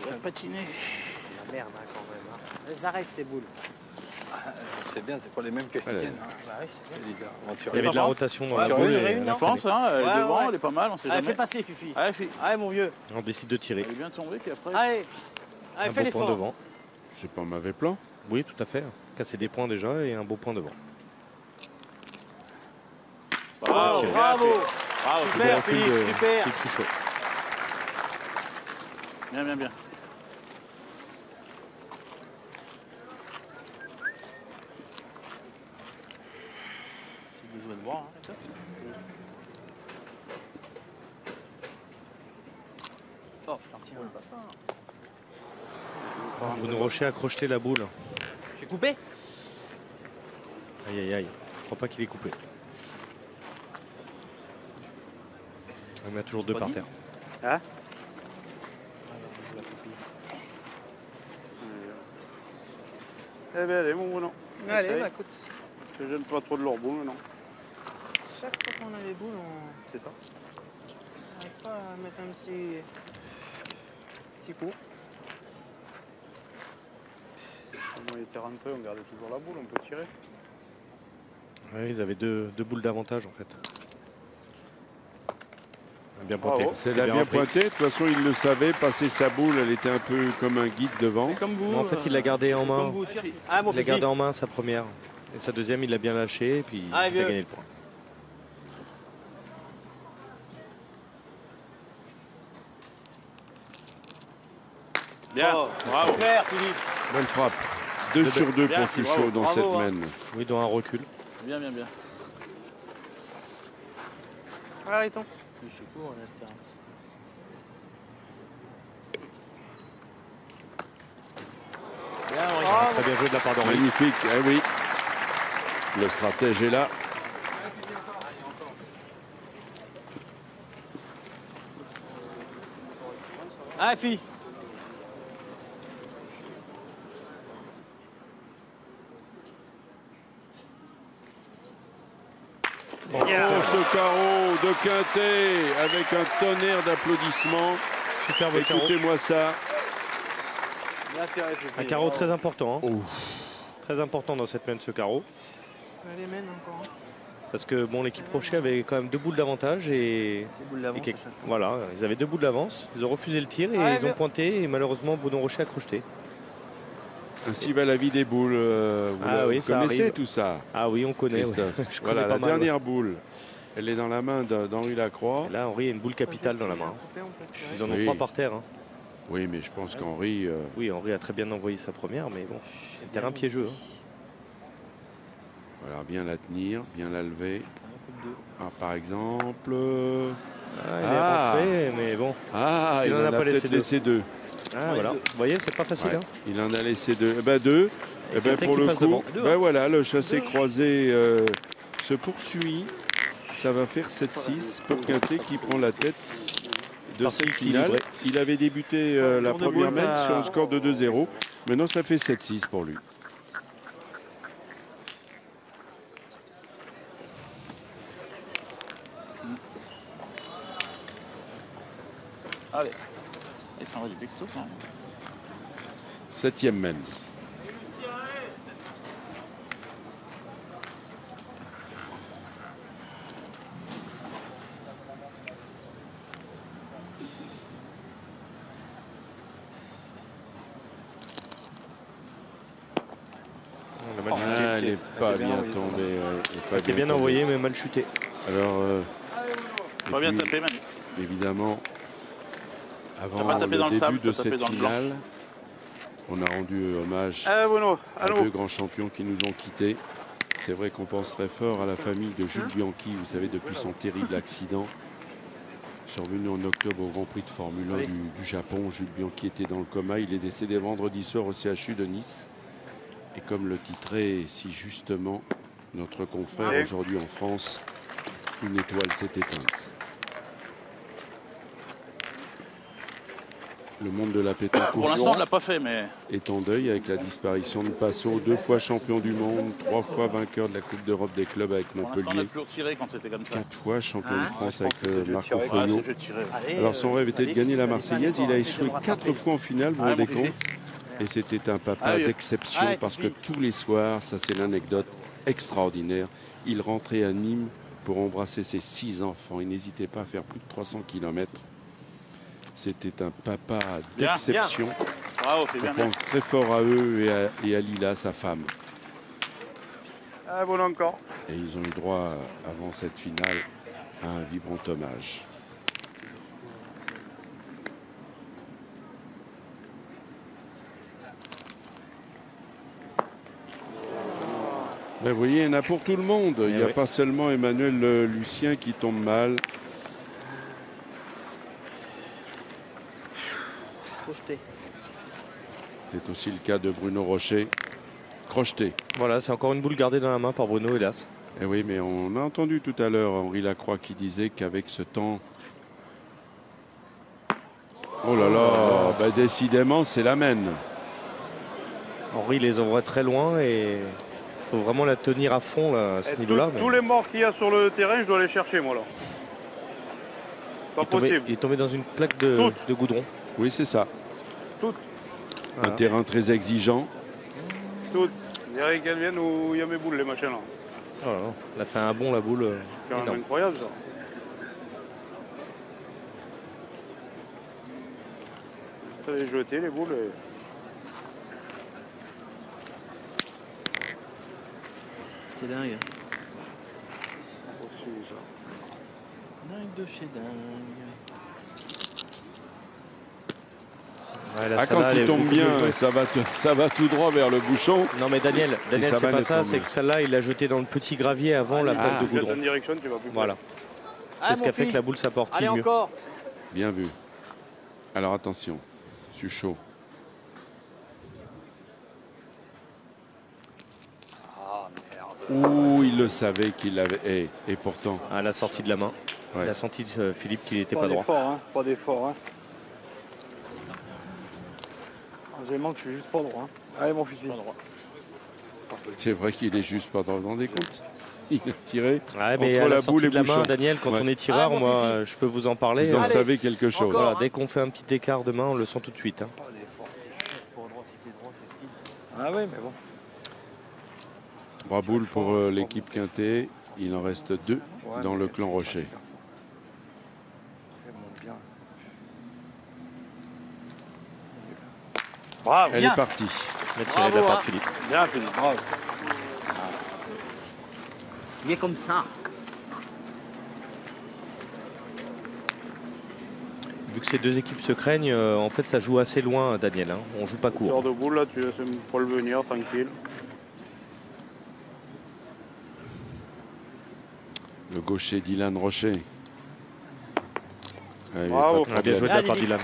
Elle a patiné. C'est la merde hein, quand même. Hein. Elles arrêtent ces boules. C'est bien, c'est pas les mêmes que les Voilà. tiennes. Hein. Bah oui, c'est bien. C'est bizarre. On va tirer. Il y avait de la pas. rotation dans Ouais, la faut boule. tirer et une, elle a je pense. freiné. Hein, elle est Ouais, devant, ouais. elle est pas mal, on sait Allez, jamais. fais passer, Fifi. Allez, fille. Allez, mon vieux. On décide de tirer. Elle est bien tombée, puis après. Allez. Allez, Un fais beau point l'effort. devant. C'est pas un mauvais plan. Oui, tout à fait. Casser des points déjà et un beau point devant. Bravo. Tiré. Bravo. Bravo. Beau Super, recul Philippe, de super. Philippe Souchot. Bien, bien, bien. Tu veux jouer de bois, hein. Oh, je t'en retiens. Bruno Rocher a crocheté la boule. J'ai coupé. Aïe aïe aïe, je crois pas qu'il est coupé. Il y en a toujours deux par terre. Hein? Eh bien, allez, mon Bruno. Allez, Essaye. bah écoute, Je te gêne pas trop de leur boule, non? chaque fois qu'on a les boules, on C'est ça. n'arrive pas à mettre un petit coup. Quand on était rentré, on gardait toujours la boule, on peut tirer. Ouais, ils avaient deux boules d'avantage en fait. Bien pointé. Bravo. C'est bien repris. pointé. De toute façon, il le savait. Passer sa boule, elle était un peu comme un guide devant. Comme vous. Mais en fait, il l'a gardé en main. Comme vous, tire. Ah, mon Il a Fifi. gardé en main sa première. Et sa deuxième, il l'a bien lâché. Et puis il Ah, a vieux. gagné le point. Bien. Oh, Bravo. super, Philippe. Belle frappe. 2 sur 2 Bien, pour bravo. Suchot dans Bravo, cette hein. main. Oui, dans un recul. Bien, bien, bien. Arrêtons. Je suis court, en espérance. Bien, Henri. Très bien joué de la part d'Henri. Magnifique. Eh oui. Le stratège est là. Ah, fille. Bon, Oh, ce carreau de Quintet avec un tonnerre d'applaudissements. superbe carreau. Écoutez-moi ça. Un carreau très important. Hein. Ouf. Très important dans cette main, ce carreau. Elle mène encore. Parce que bon, l'équipe Rocher avait quand même 2 boules d'avantage et, voilà, ils avaient 2 boules d'avance. Ils ont refusé le tir et ils ont pointé et malheureusement Bruno Rocher a crocheté. Ainsi va la vie des boules. Vous ça connaissez arrive. tout ça, Ah oui, on connaît. Christophe. Ouais. Je connais Voilà, pas la mal, dernière boule. Elle est dans la main d'Henri Lacroix. ouais. Là, Henri a une boule capitale dans la main. Ils en ont 3 par terre. Hein. Oui, mais je pense qu'Henri... Oui, Henri a très bien envoyé sa première, mais bon, c'est terrain piégeux. Hein. Voilà, bien la tenir, bien la lever. Ah, par exemple... Il est rentré, mais bon. Ah, il en a peut-être laissé 2. Ah, voilà. Vous voyez, c'est pas facile. Ouais. Hein. Il en a laissé 2. Eh ben 2. Eh ben pour le coup, voilà, le chassé croisé se poursuit. Ça va faire 7-6 pour Quintet qui prend la tête de cette finale. Il avait débuté la première main sur un score de 2-0. Maintenant, ça fait 7-6 pour lui. Allez. Et ça envoie du texto quand même. 7e main. Elle n'est pas bien tombée. Elle était bien envoyée, mais mal chutée. Alors, Pas bien tapé, Manu. évidemment, avant T'as pas tapé dans le le sable, début de t'as tapé cette dans le blanc. finale, on a rendu hommage Bruno, à 2 grands champions qui nous ont quittés. C'est vrai qu'on pense très fort à la famille de Jules Bianchi, vous savez, depuis son terrible accident survenu en octobre au Grand Prix de Formule 1 du Japon. Jules Bianchi était dans le coma, il est décédé vendredi soir au CHU de Nice. Et comme le titrait si justement notre confrère aujourd'hui en France, une étoile s'est éteinte. Le monde de la pétanque pour l'instant, on ne l'a pas fait, mais est en deuil avec la disparition de Passo, 2 fois champion du monde, 3 fois vainqueur de la Coupe d'Europe des clubs avec pour l'instant, on a Montpellier, toujours tiré quand c'était comme ça. 4 fois champion de France avec Marco Ah, Fognot. c'est jeu tiré. Alors son rêve était de gagner la Marseillaise, il a échoué 4 fois en finale, vous vous rendez compte? Et c'était un papa d'exception parce que tous les soirs, ça c'est l'anecdote extraordinaire, il rentrait à Nîmes pour embrasser ses 6 enfants. Il n'hésitait pas à faire plus de 300 km. C'était un papa d'exception. Bravo, c'est On bien. pense très fort à eux et à Lila, sa femme. Ah, bon encore. Et ils ont eu droit, avant cette finale, à un vibrant hommage. Ben, vous voyez, il y en a pour tout le monde. Il n'y a pas seulement Emmanuel Lucien qui tombe mal. C'est aussi le cas de Bruno Rocher. Crocheté. Voilà, c'est encore une boule gardée dans la main par Bruno, hélas. Et oui, mais on a entendu tout à l'heure Henri Lacroix qui disait qu'avec ce temps... Oh là là, ben décidément, c'est la mène. Henri les envoie très loin et il faut vraiment la tenir à fond là, à ce niveau-là. Tous les morts qu'il y a sur le terrain, je dois les chercher, moi, là. Pas possible. Il est tombé dans une plaque de goudron. Oui, c'est ça. Toutes. Un terrain très exigeant. Toutes. Je dirais qu'elles viennent où il y a mes boules, les machins, là. Oh là là, elle a fait un bond la boule. C'est quand même Énorme. incroyable, ça. Ça les jeter, les boules. Et... C'est dingue. Aussi, ça. Dingue de chez dingue. Ouais, là, Ah, celle-là, quand elle il est tombe beaucoup bien, mieux jouée. ça va tout droit vers le bouchon. Non mais Daniel ça c'est va pas ça, nettement c'est mieux. que celle-là il l'a jetée dans le petit gravier avant la plaque de Tu jettes goudron. dans une direction, tu vas plus. Voilà. C'est ce qui a fait que la boule s'apporte mieux. encore. Bien vu. Alors attention, je suis chaud. Ah merde. Ouh, il le savait qu'il l'avait. Et pourtant. À la sortie de la main. Ouais. Il a senti Philippe qu'il n'était pas Pas droit. d'effort, hein. Pas d'effort, hein. J'ai manque, je suis juste pas droit. Hein. Allez mon fifi. C'est vrai qu'il est juste pas dans des comptes. Il a tiré. Ouais, mais entre à la la sortie boule et de la main, bouchon. Daniel, quand Ouais. on est tireur, Ah, mon moi, je peux vous en parler. Vous en Allez. savez quelque chose. Encore. Voilà, dès qu'on fait un petit écart de main, on le sent tout de suite. Hein. Pas d'effort. Juste pour droit, si t'es droit, c'est fini. Ah oui, mais bon. 3 boules pour l'équipe Quintet. Il en reste 2 Ouais, dans mais le clan c'est Rocher. facile. Elle monte bien. Bravo. Elle est partie. Il a tiré de la part de Philippe. Bien, Philippe. Bravo. Il est comme ça. Vu que ces deux équipes se craignent, en fait, ça joue assez loin, Daniel. Hein. On joue pas Sors court. de boule, là, tu laisses Paul venir, tranquille. Le gaucher Dylan Rocher. Ah, il est Bravo. pas Ah, bien joué de la part de Dylan.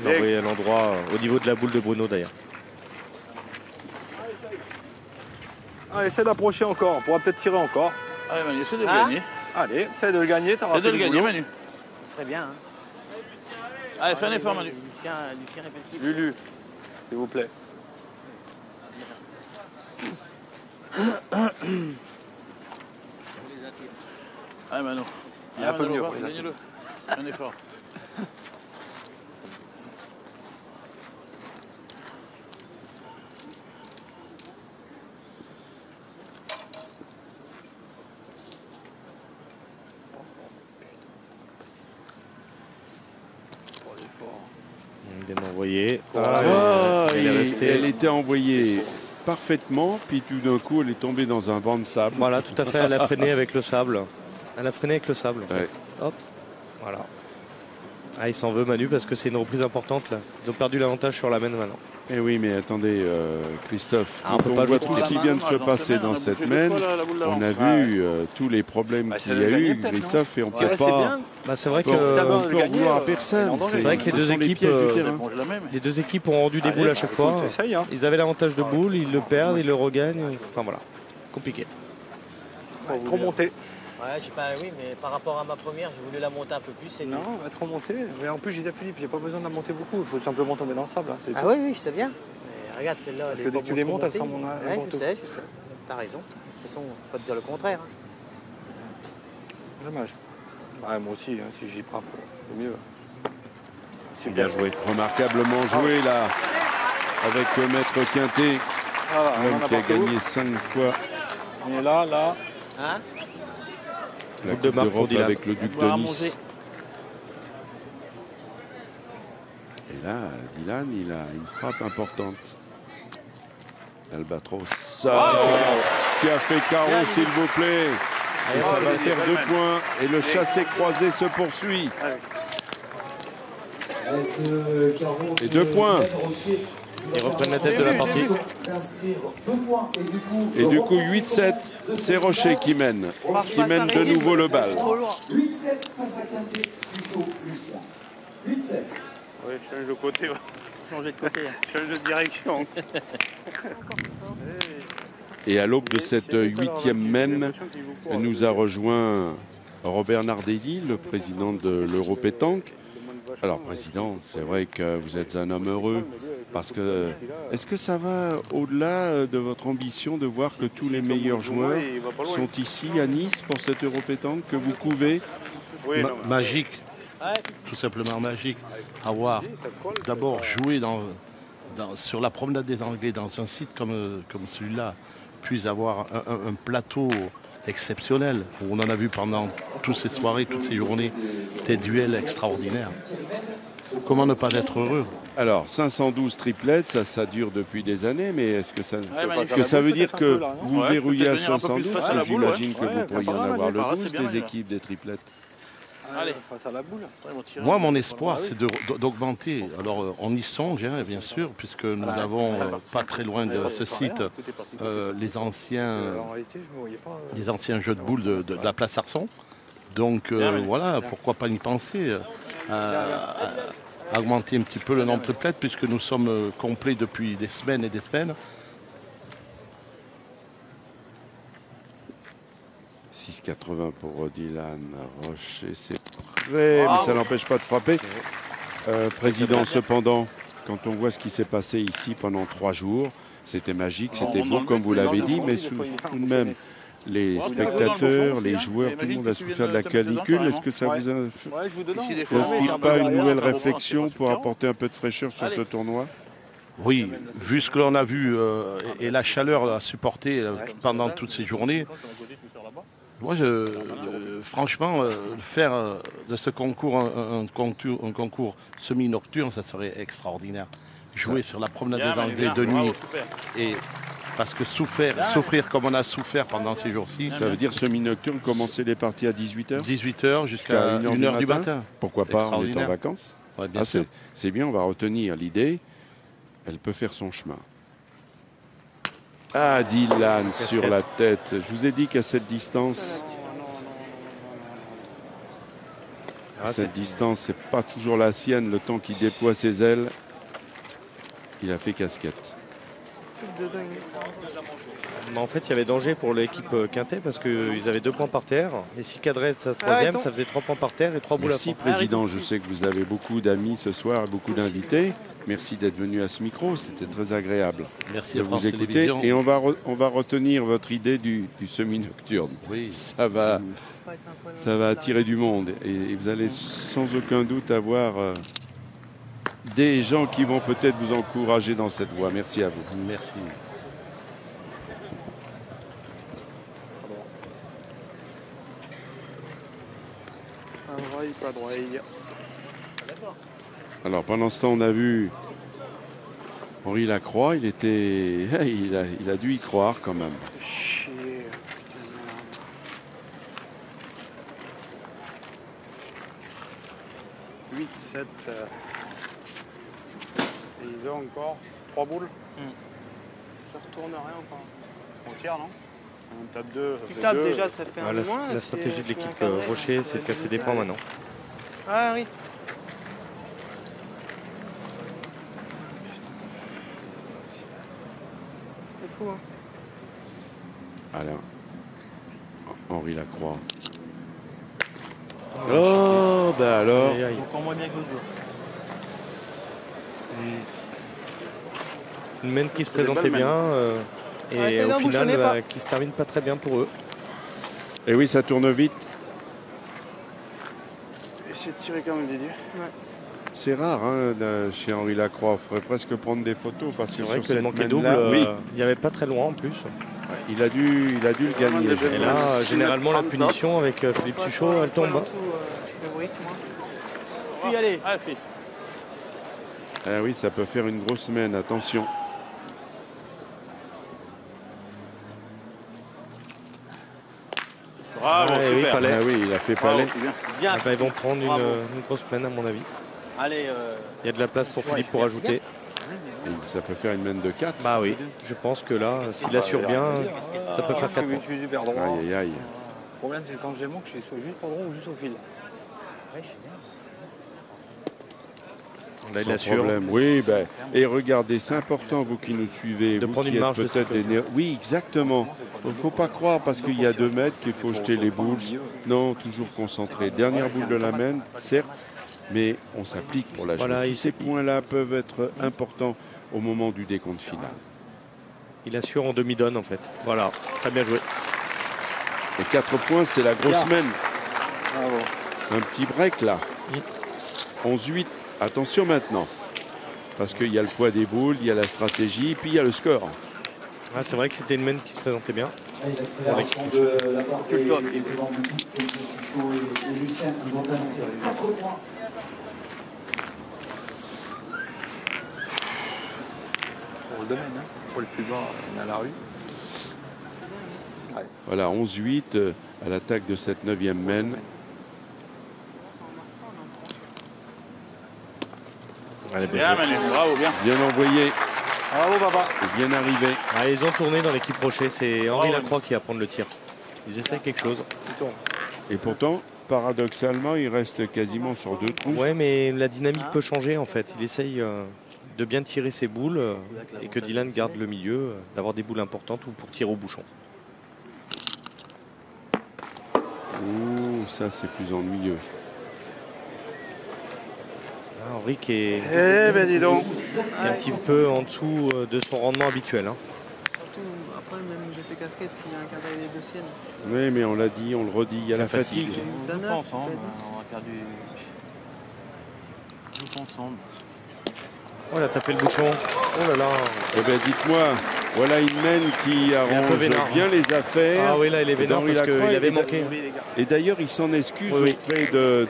Il a Bien. envoyé à l'endroit, au niveau de la boule de Bruno, d'ailleurs. Allez, essaie d'approcher encore. On pourra peut-être tirer encore. Allez, Manu, essaie de le Hein gagner. Allez, essaie de le gagner. T'auras Essaie de fait le du gagner, boulot. Manu. Ce serait bien. Hein. Allez, fais un effort, Manu. Lucien il fait ce qu'il Lulu, s'il vous plaît. Allez, Manu. Il est un peu Manu, mieux, va, pour les gagne-le. Fais un effort. Bien envoyé. Ah, elle est restée. elle était envoyée parfaitement, puis tout d'un coup, elle est tombée dans un banc de sable. Voilà, tout à fait. Elle a freiné avec le sable. Elle a freiné avec le sable. En fait. Ouais. Hop. Voilà. Ah, il s'en veut, Manu, parce que c'est une reprise importante là. Ils ont perdu l'avantage sur la main maintenant. Eh oui, mais attendez, Christophe, Ah, on quand peut on pas voit jouer tout ce qui vient de se passer dans cette main, on a vu tous les problèmes Bah, qu'il ça y a doit eu, gagner, peut-être, Christophe, et on ne Ouais, peut c'est pas, bien. Bah, c'est vrai on que peut d'abord en le gagner, vouloir à elle est personne. en danger. C'est vrai que les Ce deux sont les équipes, pièges du terrain. Bon, je la mets, mais... les deux équipes ont rendu des boules à chaque fois. Essaye, hein. Ils avaient l'avantage de boule, ils le perdent, ils le regagnent. Enfin voilà, compliqué. Trop monté. Ouais, j'ai pas, oui, mais par rapport à ma première, j'ai voulu la monter un peu plus. C'est Non, elle va trop monter. Mais en plus, j'ai dit à Philippe, j'ai pas besoin de la monter beaucoup. Il faut simplement tomber dans le sable. Hein, c'est Ah tout. oui, oui, je sais bien. Mais regarde, celle-là, Parce elle que est dès pas que tu les beaucoup montes, elles montée. sont mon- Ouais, mon je tour. sais. T'as raison. De toute façon, on peut pas te dire le contraire. Hein. Dommage. Ouais, moi aussi, hein, si j'y frappe, c'est mieux. C'est bien joué. Remarquablement joué là, avec Maître Quintet, Voilà, on en l'homme a qui a partout. gagné 5 fois On est là, là. Hein la Coupe de Coupe marque pour d'Europe Dylan. avec le Duc de Boire à Nice. Et là, Dylan, il a une frappe importante. Albatros, ça, qui a fait carreau, s'il vous plaît. Et ça va faire 2 points. Et le chassé croisé se poursuit. Et 2 points. Ils reprennent la tête de la partie. Et du coup, 8-7, c'est Rocher qui mène de nouveau le bal. 8-7 face à Quintet, Suchot, Lucien. 8-7. Oui, change de côté, va. Changer de côté. Change de direction. Et à l'aube de cette 8e mène, nous a rejoint Robert Nardelli, le président de l'Europétanque. Alors, président, c'est vrai que vous êtes un homme heureux, parce que est-ce que ça va au-delà de votre ambition de voir que tous les meilleurs joueurs sont ici à Nice pour cette Europétanque que vous couvez? Oui, non, mais- Magique, tout simplement magique. Avoir d'abord joué sur la promenade des Anglais dans un site comme celui-là, puis avoir un plateau exceptionnel, où on en a vu pendant toutes ces soirées, toutes ces journées, des duels extraordinaires. Comment ne pas être heureux? Alors, 512 triplettes, ça dure depuis des années, mais est-ce que ça, mais est-ce que ça veut dire que vous Ouais, verrouillez à peut-être venir un peu plus 512? face à la boule, J'imagine que ouais. vous Ouais, pourriez pas en mal, avoir le Manu. 12 C'est bien, des Manu. équipes des triplettes. Allez. Face à la boule. Ils vont tirer. Moi, mon espoir, c'est d'augmenter. Alors, on y songe, hein, bien sûr, puisque nous avons, pas très loin de ce site, les anciens En réalité, je me voyais pas. des anciens jeux de boules de la place Arson. Donc voilà, pourquoi pas y penser à augmenter un petit peu le nombre de triplettes, puisque nous sommes complets depuis des semaines et des semaines. 6,80 pour Dylan Rocher, c'est prêt, mais ça n'empêche pas de frapper. Président, cependant, quand on voit ce qui s'est passé ici pendant 3 jours, c'était magique, c'était beau comme vous l'avez dit, mais tout de même, les Ouais, spectateurs, les hein. joueurs, tout le Imagine monde que a tu souffert de la viennes te mettre dedans, canicule. Est-ce carrément. que ça vous Ouais, je vous dedans. Ici, des ça fois, inspire mais pas une derrière, nouvelle ça reprend, réflexion c'est pas pour super. apporter un peu de fraîcheur sur ce tournoi? Oui, vu ce que l'on a vu et la chaleur à supporter pendant toutes ces journées, moi, franchement, faire de ce concours un concours semi-nocturne, ça serait extraordinaire. Jouer sur la promenade Bien, des Manu, Anglais bien. de nuit. Bravo, super. Et parce que souffrir comme on a souffert pendant ces jours-ci, Ça veut dire semi-nocturne, commencer les parties à 18h 18h jusqu'à 1h du matin. Pourquoi pas, on est en Extraordinaire. vacances. Ouais, bien Ah, sûr. c'est bien, on va retenir l'idée. Elle peut faire son chemin. Ah, Dylan sur la tête. Je vous ai dit qu'à cette distance, cette distance, c'est pas toujours la sienne. Le temps qu'il déploie ses ailes, il a fait casquette. Mais en fait, il y avait danger pour l'équipe Quintet parce qu'ils avaient 2 points par terre. Et s'il cadrait sa troisième, ça faisait 3 points par terre et 3 boules à Merci, fond. Président. Je sais que vous avez beaucoup d'amis ce soir, beaucoup d'invités. Merci d'être venu à ce micro. C'était très agréable Merci de à France vous écouter. Télévisions. Et on va retenir votre idée du semi-nocturne. Oui. Ça va attirer du monde. Et vous allez sans aucun doute avoir des gens qui vont peut-être vous encourager dans cette voie. Merci à vous. Merci. Pas droit. Alors pendant ce temps, on a vu Henri Lacroix. Il a dû y croire quand même. Chier. 8, 7. Et ils ont encore 3 boules. Ça retourne rien encore. On tire, non? On tape 2. Tu tapes déjà, ça fait un La, moins. la stratégie de l'équipe Rocher, c'est de casser des points maintenant. Ah oui. C'est fou, hein. Alors, Henri Lacroix. Oh, ben alors. Aïe, aïe. Encore moins bien que l'autre jour. Une main qui se présentait bien et Ouais, au ça final n'embouchonnait pas. qui se termine pas très bien pour eux. Et oui, ça tourne vite. Essayez de tirer quand même, Didier. C'est rare chez Henri Lacroix. Il faudrait presque prendre des photos parce C'est que vrai sur que le cette manqué double, main-là, oui, il n'y avait pas très loin en plus. il a dû le gagner. Et là, généralement, la punition avec Philippe Suchot, elle tombe. Puis allez. Allez, fille. Ah oui, ça peut faire une grosse main. Attention. Bravo, Ah, oui, super. palais. Ah oui, il a fait Bravo, palais. c'est bien. Bien. Ah bah, ils vont prendre Bravo. une grosse peine à mon avis. Allez, Il y a de la place pour Philippe pour ajouter. Et ça peut faire une main de 4. Bah oui, je pense que là, s'il assure bien, ça peut faire 4 Je points. suis super droit. Aïe, aïe, aïe. Le problème, c'est que quand j'ai mon, que je suis juste pas droit ou juste au fil. ouais, c'est bien. Là, il Sans assure. problème. Oui, ben, et regardez, c'est important, vous qui nous suivez. De vous prendre qui une êtes marge de peut-être sécurité. des Oui, exactement. Il ne faut pas croire parce qu'il y a 2 mètres qu'il faut jeter les boules. Non, toujours concentré. Dernière boule de la main, certes, mais on s'applique pour la jouer. Voilà, Tous il- ces points-là peuvent être importants au moment du décompte final. Il assure en demi-donne en fait. Voilà, très bien joué. Et 4 points, c'est la grosse main. Bravo. Un petit break là. 11-8. Attention maintenant. Parce qu'il y a le poids des boules, il y a la stratégie, puis il y a le score. Ah, c'est vrai que c'était une main qui se présentait bien. L'accélération de la portée et devant Philippe Suchot et Lucien qui vont inscrire 4 points. Pour le domaine, hein. Pour le plus bas, on est à la rue. Voilà, 11-8 à l'attaque de cette 9e main. Allez, bien Bien, joué. Manu. Bravo, bien. Bien envoyé Bravo, papa. et bien arrivé. Ah, ils ont tourné dans l'équipe Rocher, c'est Henri Lacroix qui va prendre le tir. Ils essayent quelque chose. Et pourtant, paradoxalement, il reste quasiment sur 2 trous. Ouais, mais la dynamique peut changer en fait. Il essaye de bien tirer ses boules et que Dylan garde le milieu, d'avoir des boules importantes ou pour tirer au bouchon. Ouh, ça c'est plus ennuyeux. Ah, Henri qui est, Eh ben dis donc. qui est un petit peu en dessous de son rendement habituel. Hein. Surtout, après, même j'ai fait casquette s'il y a un quart d'heure et les deux siennes. Oui, mais on l'a dit, on le redit, il y a la fatigue. On joue pas ensemble, on a perdu. On joue pas ensemble. Oh, elle a tapé le bouchon. Oh là là. Eh bien, dites-moi, voilà une mène qui arrange bien les affaires. Ah oui, là, il est vénère parce qu'il avait manqué. Et d'ailleurs, il s'en excuse auprès de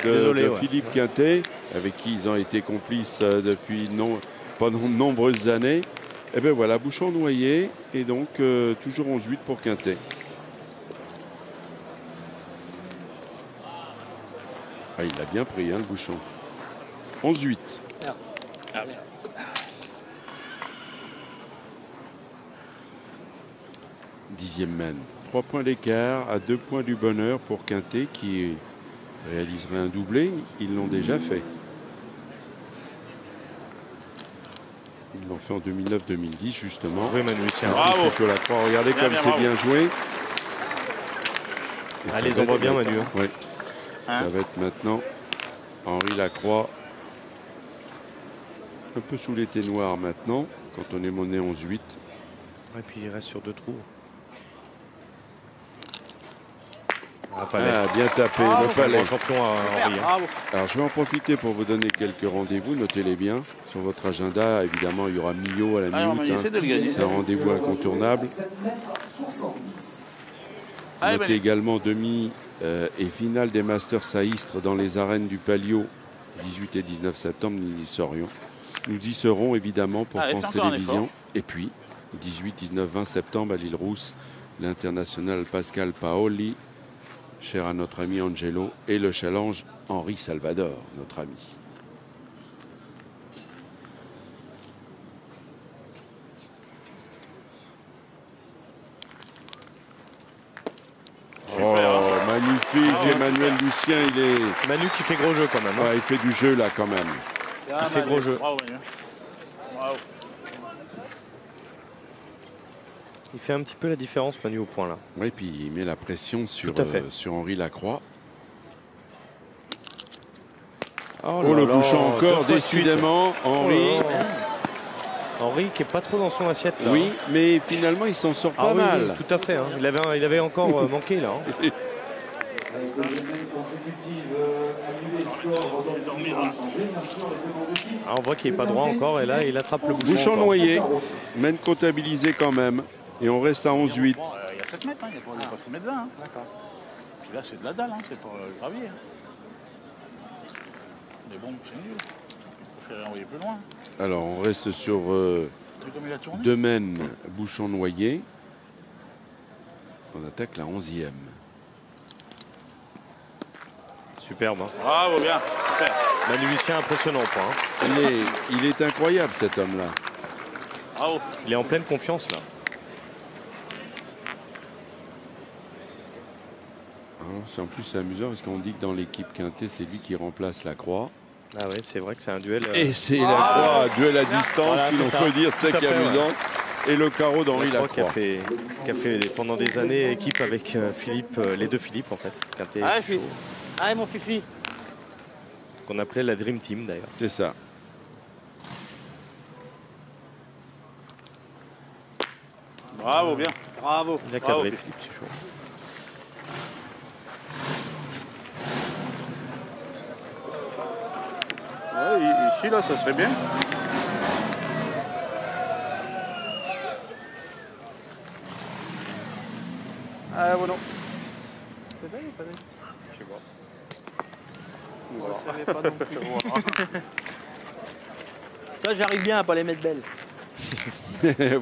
Philippe Quintet, avec qui ils ont été complices depuis pendant de nombreuses années. Et bien voilà, bouchon noyé, et donc toujours 11-8 pour Quintet. Ah, il l'a bien pris, hein, le bouchon. 11-8. Ah, merde. 10e mène. 3 points d'écart à 2 points du bonheur pour Quintet qui réaliserait un doublé. Ils l'ont déjà fait. Ils l'ont fait en 2009-2010 justement. Oui, Manu, c'est un bravo. Chaud la croix. Regardez comme c'est bien joué. Ah, les envoie bien, Manu. Oui. Ça va être maintenant Henri Lacroix. Un peu sous l'été noir maintenant, quand on est mené 11-8. Et puis il reste sur 2 trous. Bien tapé, le palais. Champion à Henri. Alors je vais en profiter pour vous donner quelques rendez-vous, notez-les bien. Sur votre agenda, évidemment, il y aura Millau à la minute. C'est un rendez-vous incontournable. Notez également demi et finale des Masters à Istres dans les arènes du Palio, 18 et 19 septembre, nous y serons évidemment pour France Télévisions. Et puis, 18, 19, 20 septembre à l'Île-Rousse, l'international Pascal Paoli, cher à notre ami Angelo, et le challenge Henri Salvador, notre ami. Oh, magnifique, Emmanuel Lucien, il est... Manu qui fait gros jeu quand même. Hein. Ouais, il fait du jeu là quand même. Il fait gros jeu. Bravo. Il fait un petit peu la différence, Manu, au point là. Oui, puis il met la pression sur Henri Lacroix. Oh, le bouchon encore, décidément, Henri. Henri qui est pas trop dans son assiette là. Oui, mais finalement il s'en sort pas mal. Oui, tout à fait. Hein. Il avait encore manqué là. Hein. Ah, on voit qu'il n'est pas droit encore et là il attrape le bouchon. Bouchon noyé, mène comptabilisé quand même. Et on reste à 11-8. Il y a 7 mètres, il n'y a pas 7 mètres 20. Hein. D'accord. Puis là c'est de la dalle, hein. C'est pour le gravier. Mais bon, c'est nul. Il faut envoyer plus loin. Alors on reste sur 2 mènes, bouchon noyé. On attaque la 11e. Superbe. Hein. Bravo, bien. Super. Manu Lucien impressionnant au point. Hein. Il est incroyable cet homme-là. Bravo. Il est en pleine confiance là. En plus c'est amusant parce qu'on dit que dans l'équipe Quintet c'est lui qui remplace Lacroix. Ah oui, c'est vrai que c'est un duel. Et c'est Lacroix, duel à distance, voilà, si l'on peut dire, c'est ça qui est amusant. Ouais. Et le carreau d'Henri Lacroix. Qui a fait pendant des années équipe avec Philippe, les deux Philippe en fait. Quintet. Allez mon Fifi. Qu'on appelait la Dream Team d'ailleurs. C'est ça. Bravo, bien. Bravo. Il a cadré Philippe, c'est chaud. Ouais, ici, là, ça serait bien. Ah, voilà. C'est bien ou pas bien? Je sais pas. On ne savait pas non plus. Ça, j'arrive bien à pas les mettre belles.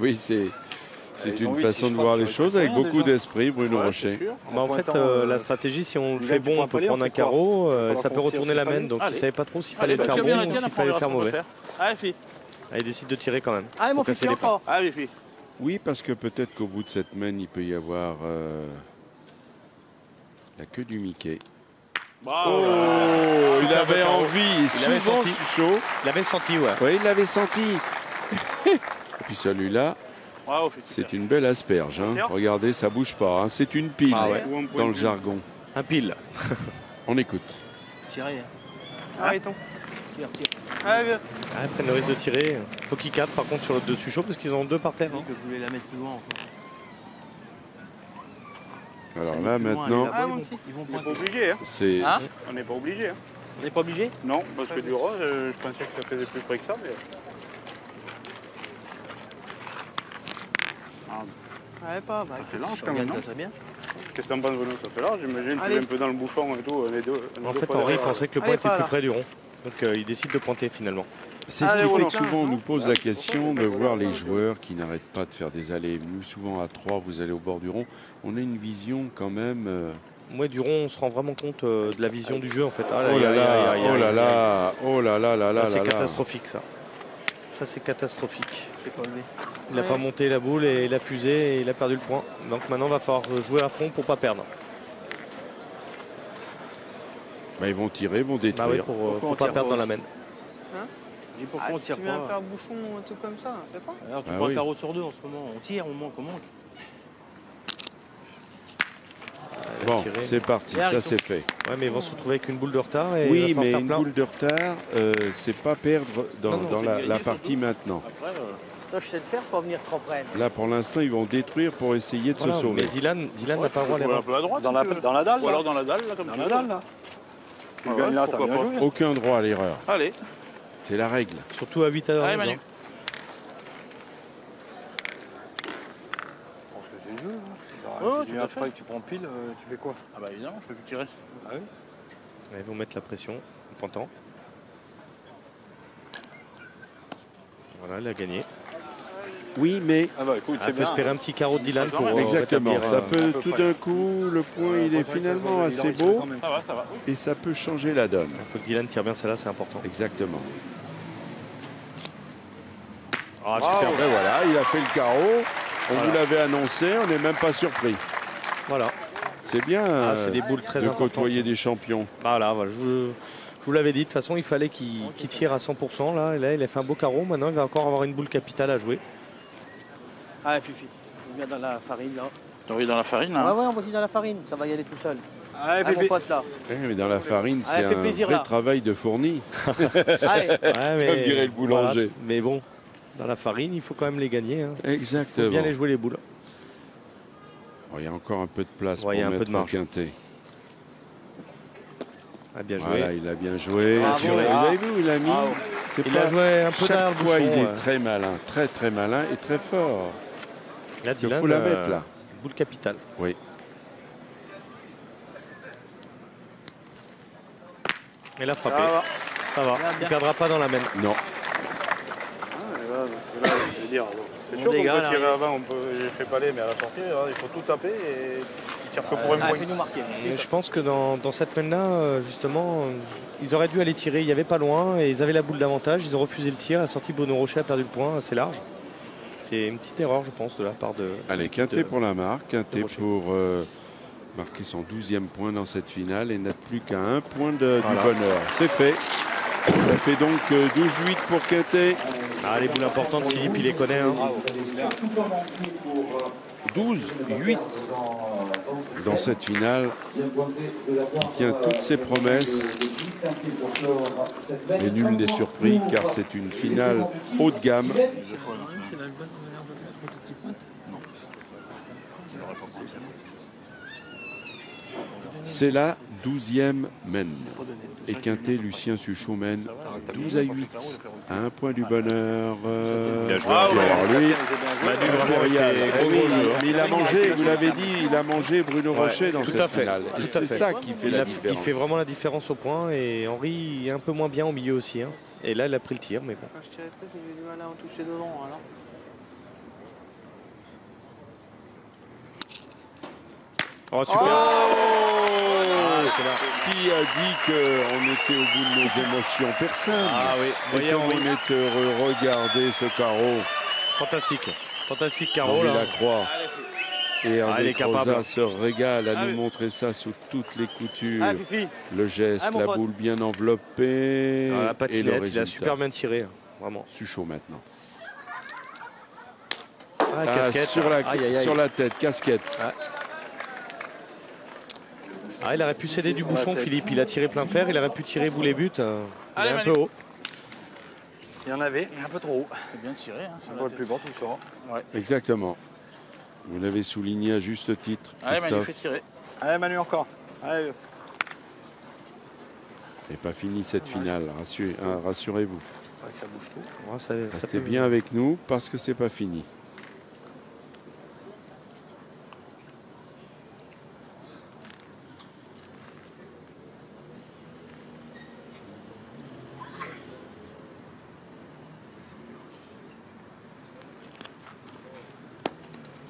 Oui, c'est une façon de voir les choses avec beaucoup d'esprit, Bruno Rocher. Bah en fait, la stratégie, si on le fait bon, on peut prendre un carreau, ça peut retourner la main. Donc il ne savait pas trop s'il fallait le faire bon ou s'il fallait le faire mauvais. Allez, fille. Il décide de tirer quand même. Allez, mon fils, encore. Allez, fille. Oui, parce que peut-être qu'au bout de cette main, il peut y avoir la queue du Mickey. Bravo. Oh, il avait envie, il avait senti chaud. Il l'avait senti, ouais. Oui, il l'avait senti. Et puis celui-là, c'est une belle asperge. Hein. Regardez, ça bouge pas. Hein. C'est une pile dans le jargon. Un pile. On écoute. Tirez. Arrêtons. Tire. Allez, ils prennent le risque de tirer. Faut qu'ils cadrent par contre sur le dessus chaud parce qu'ils en ont deux par terre. Hein. Que je voulais la mettre plus loin encore. Alors là, maintenant, Ils vont On n'est pas pointer. obligé, hein. c'est... Hein On n'est pas obligé, hein. On n'est pas obligé? Non, parce que du rose, je pensais que ça faisait plus près que ça, mais... Ouais, pas. Bah, Ça fait large je quand même, regarde non? ça bien. Qu'est-ce que t'en penses, Bruno? Ça fait large, j'imagine. Tu Allez. es un peu dans le bouchon et tout. Les deux, En fait, Henri pensait que le point Allez, était pas plus là. près du rond. Donc il décide de pointer finalement. C'est ce Allez, qui fait Roland. que souvent on nous pose la question de Pourquoi voir c'est les ça joueurs qui n'arrêtent pas de faire des allées et venues. Souvent à 3, vous allez au bord du rond. On a une vision quand même... Moi, du rond, on se rend vraiment compte de la vision du jeu en fait. Ah, Oh là aïe, là, aïe, aïe, oh là aïe, là, oh là là là aïe. là Là, c'est là là. catastrophique ça. Ça, c'est catastrophique. C'est pas levé. Il n'a pas monté la boule et il a fusé et il a perdu le point. Donc maintenant, il va falloir jouer à fond pour pas perdre. Bah, ils vont tirer, ils vont Bah oui, détruire. pour on pas tire perdre pas dans la aussi main. Dis pourquoi on si tire tu viens pas. faire bouchon, un truc comme ça, c'est pas. Alors tu Ah prends oui. un carreau sur deux en ce moment. On tire, on manque, on manque. Il a Bon, tiré. c'est parti, ça c'est fait. Ouais, mais ils vont se retrouver avec une boule de retard. Et il Oui, va falloir mais faire une plein. boule de retard, c'est pas perdre dans, Non, non, dans c'est la, gagner, la surtout. partie maintenant. Après, Ça, je sais le faire, pas venir trop près. Là, pour l'instant, ils vont détruire pour essayer de Voilà, se sauver. mais Dylan n'a pas le droit Jouer d'aller un peu à droite. Dans si la, tu veux. dans la dalle, Ou là. alors dans la dalle, là, comme Dans tu la veux. dalle, là. Tu Ouais, gagnes là, t'as pourquoi bien pas. joué. Aucun droit à l'erreur. Allez, C'est la règle. Surtout à 8 à 11. allez Manu. hein. Je pense que c'est le jeu. Ouais, Si tu tout viens à fait. après et que tu prends pile, tu fais quoi? Ah bah évidemment, je peux plus tirer. Ah oui. Ouais, ils vont mettre la pression en pointant. Voilà, il a gagné. Oui, mais Ah bah écoute, Il c'est faut bien. espérer un petit carreau de Dylan pour exactement. rétablir, Ça à peut peu tout près. d'un coup, le point il est finalement assez beau Ça va. et ça peut changer la donne. Il faut que Dylan tire bien celle-là, c'est important. Exactement. Ah, Ah, super. ben voilà, il a fait le carreau. On Voilà. vous l'avait annoncé, on n'est même pas surpris. Voilà. C'est bien C'est des boules très de importantes. côtoyer des champions. Voilà, je vous l'avais dit, de toute façon, il fallait qu'il tire à 100%. Là, et là, il a fait un beau carreau. Maintenant, il va encore avoir une boule capitale à jouer. Ah, Fifi, on vient dans la farine, là. Oui, dans la farine, Ouais, là. ouais, on va aussi dans la farine, ça va y aller tout seul. Allez, Ah, mon bébé. pote, là. Mais dans la farine, c'est fait un plaisir, vrai là. travail de fourni. Allez, Ouais, Comme dirait le boulanger. mais bon, dans la farine, il faut quand même les gagner. Il faut Exactement. bien les jouer les boules. Oh, il y a encore un peu de place Ouais, il y a pour un peu mettre de marge. Quintet. Ah, bien joué. Voilà, il a bien joué. Bravo, Vous là. avez vu, il a mis. C'est Il pas- a joué un peu Chaque derrière le fois, bouchon, il est ouais. très malin, très malin et très fort. Là, qu'il Dylan, faut la mettre, là. Boule capitale. Oui. Et la frappé. Ça va. Bien, Il bien. ne perdra pas dans la main. Non. Je veux dire, c'est Mon sûr qu'on dégât, peut là, tirer avant, j'ai fait pas les, mais à la sortie, il faut tout taper et il tire que pour un ah, point. fais-nous marquer. Mais je pense que dans cette main-là, justement, ils auraient dû aller tirer. Il n'y avait pas loin et ils avaient la boule d'avantage. Ils ont refusé le tir. La sortie, Bruno Rocher a perdu le point assez large. C'est une petite erreur, je pense, de la part de. Allez, Quintet de- pour la marque. Quintet Rocher. pour marquer son 12e point dans cette finale et n'a plus qu'à un point du Voilà. bonheur. C'est fait. Ça fait donc 12-8 pour Quintet. Ah, les boules importantes, Philippe, il les connaît. Hein. 12-8 dans cette finale qui tient toutes ses promesses. Et nul n'est surpris car c'est une finale haut de gamme. C'est la 12e mène. Et Quintet, Lucien Suchot mène 12-8 à un point du bonheur. Bien joué. Alors lui, Manu, vraiment, Royal. fait Eh gros, oui, gros jeu, hein. mais il a mangé, vous l'avez dit, il a mangé Bruno Ouais, Rocher dans tout cette à fait, finale. tout Et à c'est fait. ça qui fait la différence. Il fait vraiment la différence au point et Henri est un peu moins bien au milieu aussi. Hein. Et là, il a pris le tir, mais bon. Quand je tirais plus, j'ai du mal à en toucher devant, alors. Oh, super. Qui a dit qu'on était au bout de nos émotions? Personne. Ah oui, Et voyez comme Henri. on est heureux, regardez ce carreau. Fantastique. Fantastique carreau Henri là. Lacroix. Et il Henri est capable. Croza se régale à nous montrer ça sous toutes les coutures. Ah, Fifi. Le geste, Ah, mon la pote. boule bien enveloppée. Ah, la et le patinette, il a résultat. super bien tiré. Hein. Vraiment. Suchot maintenant. Ah, Ah, casquette. sur, la, Aïe, aïe, aïe. sur la tête, casquette. Ah. Ah, il aurait pu céder du bouchon, Philippe. Il a tiré plein fer. Il aurait pu tirer boule et but. Il est un peu haut. Il y en avait, mais un peu trop haut. C'est bien tiré, hein. On voit le plus bas, tout ça. Exactement. Vous l'avez souligné à juste titre, Allez, Manu, Christophe. fais tirer. Allez, Manu, encore. Allez. Et pas fini cette finale, rassurez-vous. Ouais, que ça bouge tout. Ouais, ça Restez peut- bien avec nous parce que c'est pas fini.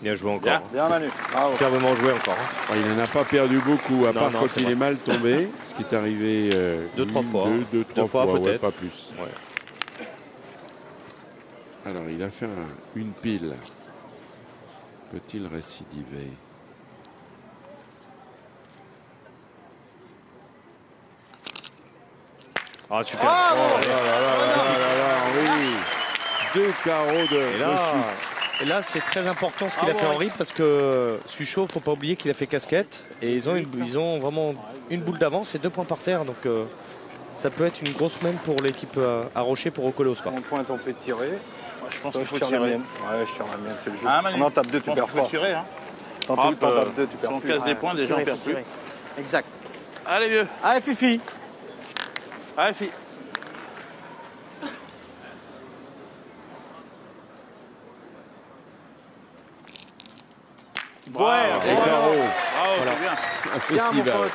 Bien joué encore. Bien, hein. bien Manu. Bravo. Superbement joué encore. hein. Il n'en a pas perdu beaucoup, à Non, part non, quand c'est il vrai. est mal tombé, ce qui est arrivé Deux, trois fois. Deux, trois fois, ouais, peut-être. pas plus. Ouais. Alors, il a fait une pile. Peut-il récidiver? Ah, super. Oh là là là là là, oui. 2 carreaux de suite. Et là, c'est très important ce qu'il a fait Henri parce que Suchot, faut pas oublier qu'il a fait casquette et ils ont vraiment une boule d'avance et 2 points par terre. Donc ça peut être une grosse semaine pour l'équipe à Rocher pour recoller au score. On pointe, on fait tirer. Ouais, je pense Toi, qu'il faut je tire la tirer. mienne. Ouais, je tire la mienne, c'est le jeu. Ah, Manu, On en tape 2, tu je pense perds qu'il faut fort. tirer. Hein. T'en Hop, tapes 2, tu si perds on plus. casse des points, déjà on perd plus. Exact. Allez, vieux. Allez, Fifi. Allez, fille. Ouais, Les carreaux. Bravo, c'est bien. Un Bien, mon festival. pote.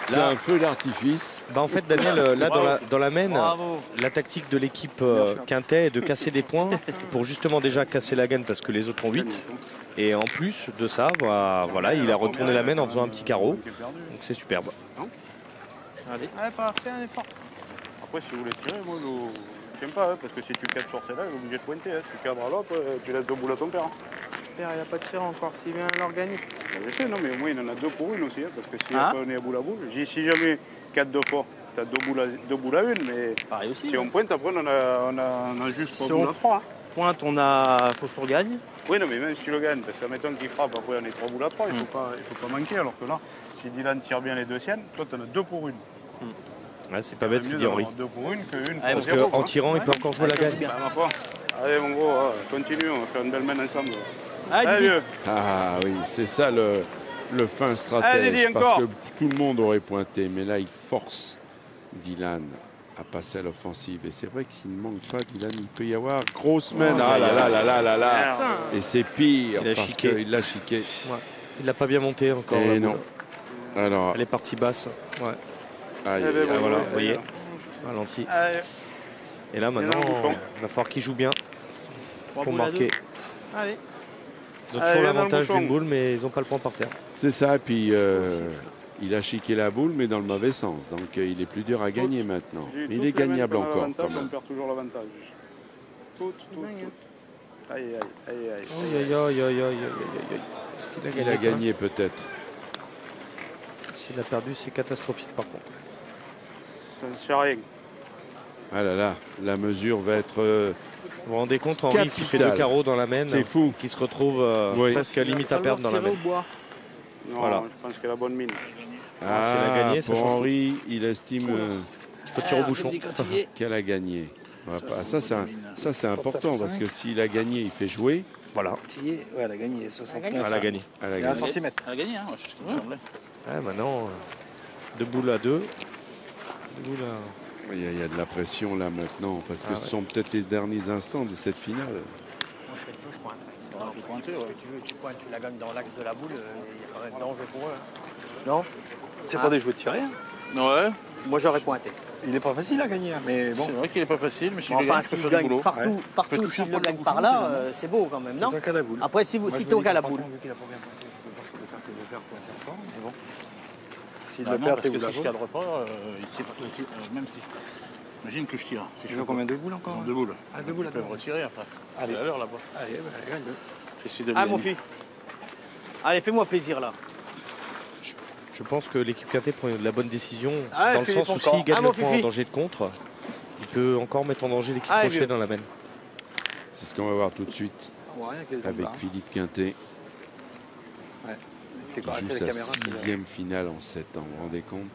C'est un feu d'artifice. Bah en fait, Daniel, là dans la main, Bravo. la tactique de l'équipe Quintet est de casser des points pour justement déjà casser la gaine parce que les autres ont 8. Et en plus de ça, voilà, il a retourné la main en faisant un petit carreau. Donc c'est superbe. Allez. Ouais, pas faire un effort. Après, si vous voulez tirer, moi, je n'aime pas, hein, parce que si tu cadres sur celle-là, il est obligé de pointer. Hein. Tu cadres à l'autre, tu laisses 2 boules à ton père. Hein. Père, il n'y a pas de tir encore s'il vient l'organique. Je sais, non, mais au moins, il en a 2 pour une aussi, hein, parce que si on est à boule, j'ai dit, si jamais 4 2 fois, tu as 2 boules à une, mais Pareil aussi. si on pointe, après, on a juste 3 Si boules on- à 3. Hein. Pointe, faut que je regagne. Oui, non, mais même si tu le gagnes, parce que mettons qu'il frappe, après, on est 3 boules à 3, il ne faut pas manquer, alors que là, si Dylan tire bien les 2 siennes, toi, tu en as 2 pour une. Ouais, c'est pas bête ce qu'il dit Henri. 2 pour une qu'une pour Parce 0. qu'en tirant, il peut encore jouer la gagne. Bah, ma foi. Allez, mon gros, continue, on va faire une belle main ensemble. Allez, Allez, vieux. Ah oui, c'est ça le fin Allez, stratège. Didi, Parce encore. que tout le monde aurait pointé, mais là, il force Dylan à passer à l'offensive. Et c'est vrai que s'il ne manque pas, Dylan, il peut y avoir grosse main. Ah là là là là là là. Et c'est pire Il a parce chiqué. qu'il l'a chiqué. Ouais. Il l'a pas bien monté encore. Et la non. boule. Alors, Elle est partie basse. Ouais. aïe, Eh ben, aïe, Ah, aïe. voilà, vous voyez. Ralenti. Allez, Et là maintenant, dans le bouchon. il va falloir qu'il joue bien pour boules à marquer. deux. Allez. Ils ont Allez, toujours dans le l'avantage bouchon. d'une boule, mais ils n'ont pas le point par terre. C'est ça, puis il a chiqué la boule, mais dans le mauvais sens. Donc il est plus dur à gagner maintenant. j'ai Mais il toutes est les mains gagnable qu'on a encore l'avantage, quand on même. perd toujours l'avantage. Tout. Aïe, aïe, aïe, aïe. Aïe aïe aïe aïe aïe aïe aïe aïe. Est-ce qu'il a Il gagné a quand même gagné peut-être. S'il a perdu, c'est catastrophique par contre. Ça ne sert à rien. Ah là là, la mesure va être... Vous vous rendez compte, Henri qui fait Capital. 2 carreaux dans la main, C'est fou. qui se retrouve Oui. presque à limite à perdre dans la main. Non, Voilà. je pense qu'elle a bonne mine. Ah, si elle a gagné, ça pour change tout. Henri, il estime Il faut tirer au bouchon. qu'elle a gagné. Ah, ça, c'est important parce que s'il a gagné, il fait jouer. Voilà, Ouais, elle a gagné 69. elle a gagné. Elle a Il y a 1 gagné. centimètre. Elle a gagné, hein, c'est ce qui me semblait. Ouais, maintenant, 2 boules à 2. 2 boules à... Il y a de la pression là maintenant parce que Ah ce ouais. sont peut-être les derniers instants de cette finale. Moi, je fais le tout, je pointe. Alors, faut pointer, Ce ouais. que tu veux, tu pointes, tu la gagnes dans l'axe de la boule, il n'y a pas de danger pour eux. Non, c'est pas des jeux de tirer. Hein. Ouais, Moi, j'aurais pointé. Il est pas facile à gagner, hein, mais bon. c'est vrai qu'il est pas facile, mais si Bon, tu enfin, gagnes, tu peux s'il faire du gagne boulot. partout, Ouais. partout toucher s'il un peu le le gagne bouchon, par là, finalement. c'est beau quand même, C'est non toi qui as la boule. Après, si Moi, je toi me qui as dis la que boule. par contre, vu qu'il a pas bien pointé, c'est que je peux faire que le perdre pour un temps, mais bon. S'il Bah le non, perd, parce t'es que où la si je boule. cadre pas, il tire, même si... Imagine que je tire. Si Tu veux combien de boules encore? 2 boules. Ah, 2 boules Ils peuvent là-dedans. retirer après. Allez. Tout à l'heure là-bas. Allez, gagne 2. J'essaie de Ah, le mon gagner. fils. Allez, fais-moi plaisir là. Je pense que l'équipe Quintet prend la bonne décision Ah, dans le Philippe sens où encore. s'il gagne Ah, le mon point en Fifi. danger de contre, il peut encore mettre en danger l'équipe Ah, Rocher vieux. dans la main. C'est ce qu'on va voir tout de suite On voit rien avec les avec jambes, hein. Philippe Quintet C'est qui quoi, joue c'est sa la caméra, c'est 6e finale en 7 ans. Vous vous rendez compte?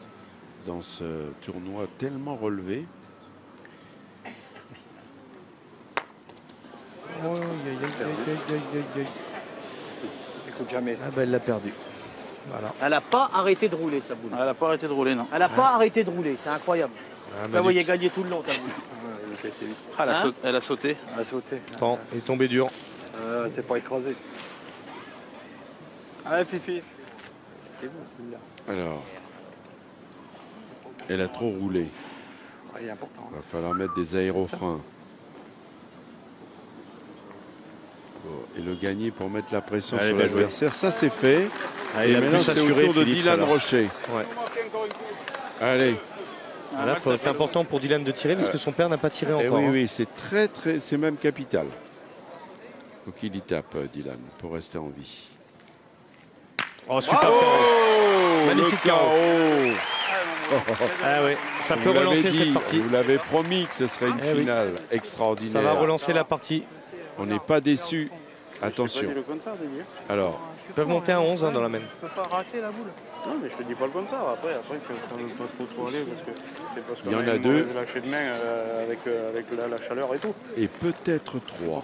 Dans ce tournoi tellement relevé. Faut jamais. Ah bah elle l'a perdu. Voilà. Elle n'a pas arrêté de rouler, sa boule. Elle n'a pas arrêté de rouler, non. Elle n'a pas arrêté de rouler, c'est incroyable. Ah, Vous la voyez gagner tout le long, ta boule. Ah, elle, a Hein sauté, elle a sauté. Elle a sauté. Attends, il est tombé dur. C'est pas écrasé. Allez, Fifi. C'est bon, celui-là. Alors, elle a trop roulé. Ouais, il est important. Il va falloir mettre des aérofreins. Bon, et le gagner pour mettre la pression Allez, sur bien joué. l'adversaire, ça c'est fait. Allez, Et il a maintenant pu c'est au s'assurer, tour de Philippe, Dylan ça, là. Rocher. Ouais. Allez. Là, c'est important pour Dylan de tirer parce que son père n'a pas tiré Eh encore. oui, hein. oui, c'est c'est même capital. Faut qu'il y tape, Dylan, pour rester en vie. Oh, super Bravo KO. Magnifique le KO. KO. Ah ouais, ça Vous peut l'avez relancer dit, cette partie. Vous l'avez promis que ce serait une Eh oui. finale extraordinaire. Ça va relancer la partie. On n'est pas déçus. Attention. Je te dis le contraire, Didier. Alors, Ils peuvent monter à 11 dans la main. Tu peux pas rater la boule. Non, mais je te dis pas le contraire. Après, il faut pas trop aller parce que c'est parce Il y en qu'on a une deux. mauvaise lâchée de main avec la chaleur et tout. et peut-être 3.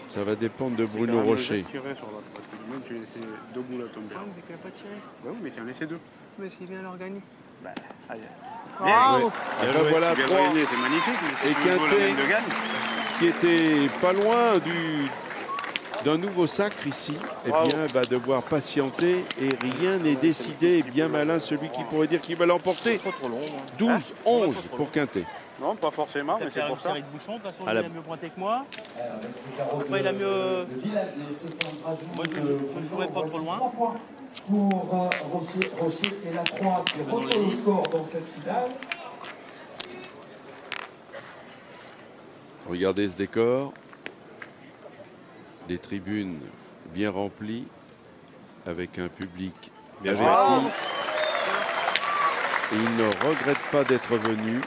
Ça va dépendre de C'est Bruno quand même Rocher. le tirer sur l'autre, parce que même tu laissais deux boules à tomber. C'est qu'elle n'a pas tiré. Bah oui, mais tu en laissé deux. Mais c'est bien leur gagner. Bah, allez. Bravo. Après, voilà Bien 3 gagné, c'est magnifique. Mais Et c'est toujours la Quintet. même de gagne. qui était pas loin d'un nouveau sacre ici. Eh bien, va devoir patienter et rien n'est décidé. Bien malin celui qui pourrait dire qu'il va l'emporter. 12-11 pour Quintet. Non, pas forcément, mais c'est pour ça. De bouchon, de toute façon, Ah, lui, la- il a mieux pointé que moi. Après, il a mieux- Moi, je ne jouerai pas trop loin. 3 points pour Rocher et la Croix qui reprend le score dans cette finale. Regardez ce décor. Des tribunes bien remplies avec un public averti. Et il ne regrette pas d'être venu.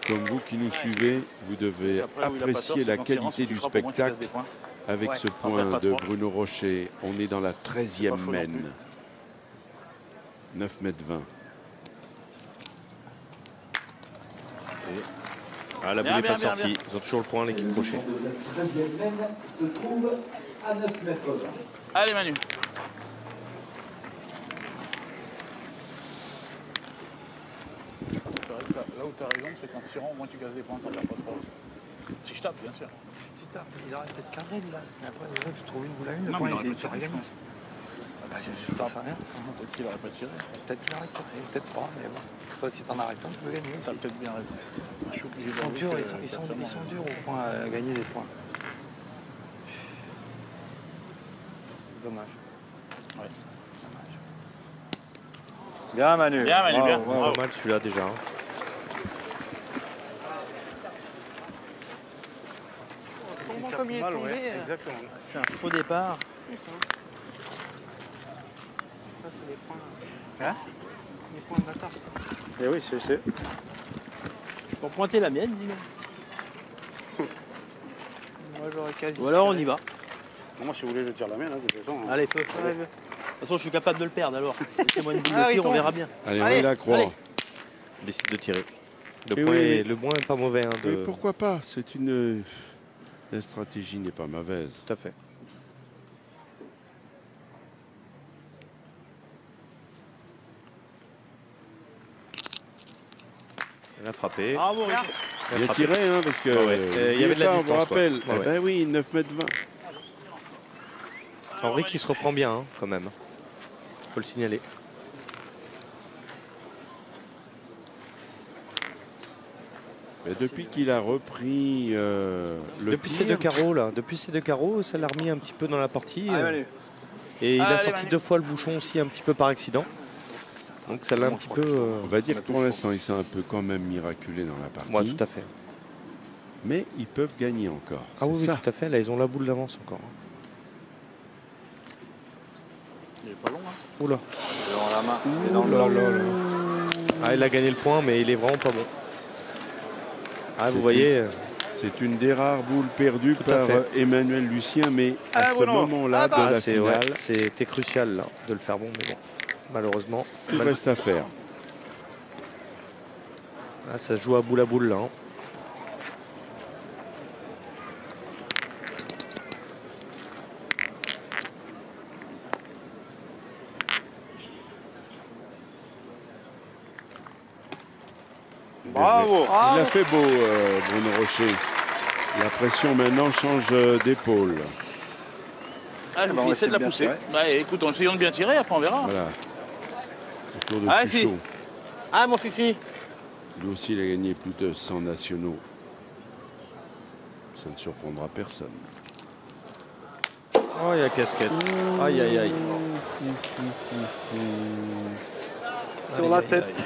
Comme vous qui nous suivez, vous devez Après, où il a pas tort, apprécier c'est la qu'en tirant, qualité si tu du frappes, au moins, tu spectacle laisses des points. avec Ouais. ce T'en point perds pas de trois. Bruno Rocher. On est dans la 13e Pas faux non main. plus. 9 mètres 20. Ah, la boule Bien, n'est pas bien, bien, sortie. bien. Ils ont toujours le point, l'équipe Rocher. De cette 13e laine se trouve à 9 mètres 20. Allez, Manu. C'est vrai que là où tu as raison, c'est qu'en tirant, au moins tu casses des points, t'en perds pas trop. Si je tape, bien sûr. Tu tapes, il aurait peut-être cadré, là. Mais après, déjà, tu trouves une boule à une. Non, mais il aurait pas tiré, gagné. je pense. Bah, je t'en sais rien. Peut-être qu'il aurait pas tiré. Peut-être qu'il aurait tiré, peut-être pas, mais bon. Toi, si t'en arrêtes un, tu peux gagner. T'as peut-être bien raison. Je suis obligé Ils sont d'avouer durs, que ils sont personnellement, durs au point à gagner des points. Dommage. Ouais. Dommage. Bien Manu. Bien, Manu, bien. Pas mal celui-là déjà. hein. Comme il est tombé, Exactement. c'est un faux départ. Ça, c'est des points. Hein C'est des points de bâtard, ça. Eh oui, c'est. Pour pointer la mienne, dis-moi. Moi, j'aurais quasi. Ou alors on y va. Moi, si vous voulez, je tire la mienne, hein, de toute façon. Allez, feu. De toute façon, je suis capable de le perdre alors. Laissez-moi une boule Ah de oui, tir, on tombe. verra bien. Allez, on Allez, est la croix. allez. Décide de tirer. Eh Le point, oui, est, mais- le point est pas mauvais. Hein, Mais pourquoi pas? C'est une. La stratégie n'est pas mauvaise. Tout à fait. Il a frappé. Bravo, Rick. Il a Bien frappé. tiré, hein, parce que. Ah ouais. Il y avait de la on vous distance, rappelle. quoi. Eh ben oui, 9 mètres 20. Henri qui se reprend bien hein, quand même. Faut le signaler. Mais depuis qu'il a repris le Depuis tir, ces deux carreaux là, depuis ces deux carreaux, ça l'a remis un petit peu dans la partie. Allez, Manu. Et il a Allez, sorti Manu. 2 fois le bouchon aussi un petit peu par accident. Donc ça l'a un petit peu. on va dire que pour l'instant, ils sont un peu quand même miraculés dans la partie. Ouais, tout à fait. Mais ils peuvent gagner encore. Ah oui, c'est oui, ça. tout à fait. Là, ils ont la boule d'avance encore. Il est pas long, hein. Oula. Dans la main. Et dans Ouh là là là. Ah, il a gagné le point, mais il est vraiment pas bon. Ah, C'est vous voyez. C'est une des rares boules perdues Tout à par fait. Emmanuel Lucien, mais à ce moment-là de la c'est finale, c'était crucial là, de le faire bon, mais bon, malheureusement. tout reste à faire. Ah, ça se joue à boule là. hein. Bravo. Il a fait beau, Bruno Rocher. La pression maintenant change d'épaule. Ah, on essaie de la pousser. Ouais, écoute, en essayant de bien tirer, après on verra. Voilà. Autour de Allez, Suchot. Ah, mon Fifi. Lui aussi, il a gagné plus de 100 nationaux. Ça ne surprendra personne. Oh, il y a casquette. Aïe, aïe, aïe. Sur la tête.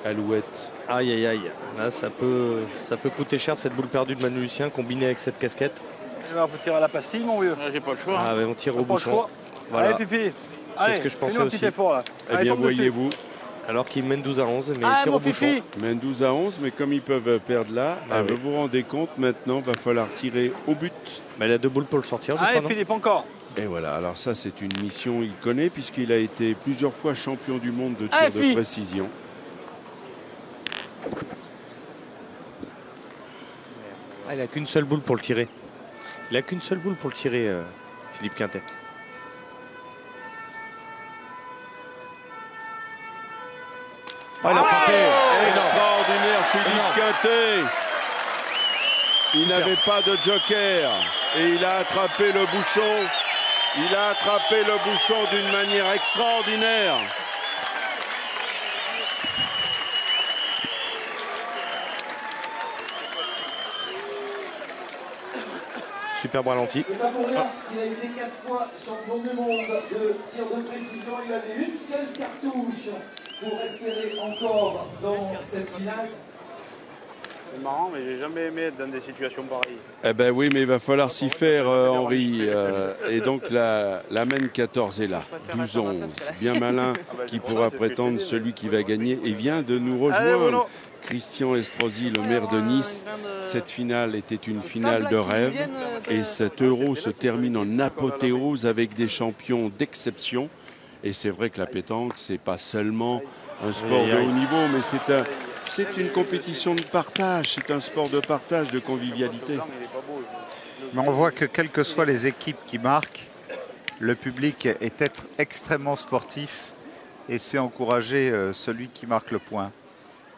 Alouette. Aïe, aïe, aïe. Là, ça peut coûter cher cette boule perdue de Manu Lucien combinée avec cette casquette. On peut tirer à la pastille, mon vieux. J'ai pas le choix. Ah, mais on tire au Pas le bouchon. choix. Voilà. Allez, Fifi. C'est ce que je pensais fais-nous un aussi. petit effort, là. Eh Allez, bien, tombe dessus. voyez-vous, Alors qu'il mène 12 à 11, mais Ah, il tire mon au bouchon. Fifi. il mène 12 à 11, mais comme ils peuvent perdre là, Ah oui. vous vous rendez compte, maintenant, va falloir tirer au but. Bah, il a 2 boules pour le sortir, je crois, Allez, non? Philippe, encore. Et voilà, alors ça, c'est une mission qu'il connaît, puisqu'il a été plusieurs fois champion du monde de tir Ah, de fi. précision. Ah, il a qu'une seule boule pour le tirer. Il a qu'une seule boule pour le tirer, Philippe Quintet. Oh, il a frappé. Extraordinaire, Philippe Quintet. Il n'avait pas de joker et il a attrapé le bouchon. Il a attrapé le bouchon d'une manière extraordinaire. Superbe ralenti. C'est pas pour rien qu'il a été 4 fois champion du monde de tir de précision. Il avait une seule cartouche pour espérer encore dans cette finale. C'est marrant, mais j'ai jamais aimé être dans des situations pareilles. Eh ben oui, mais il va falloir s'y faire, Henri. Et donc la mène 14 est là. 12-11. Bien malin qui pourra prétendre celui qui va gagner. Et vient de nous rejoindre Christian Estrosi, le maire de Nice. Cette finale était une finale de rêve. Et cet Euro se termine en apothéose avec des champions d'exception. Et c'est vrai que la pétanque, c'est pas seulement un sport de haut niveau, mais c'est une compétition de partage, c'est un sport de partage, de convivialité. Mais on voit que quelles que soient les équipes qui marquent, le public est extrêmement sportif et sait encourager celui qui marque le point.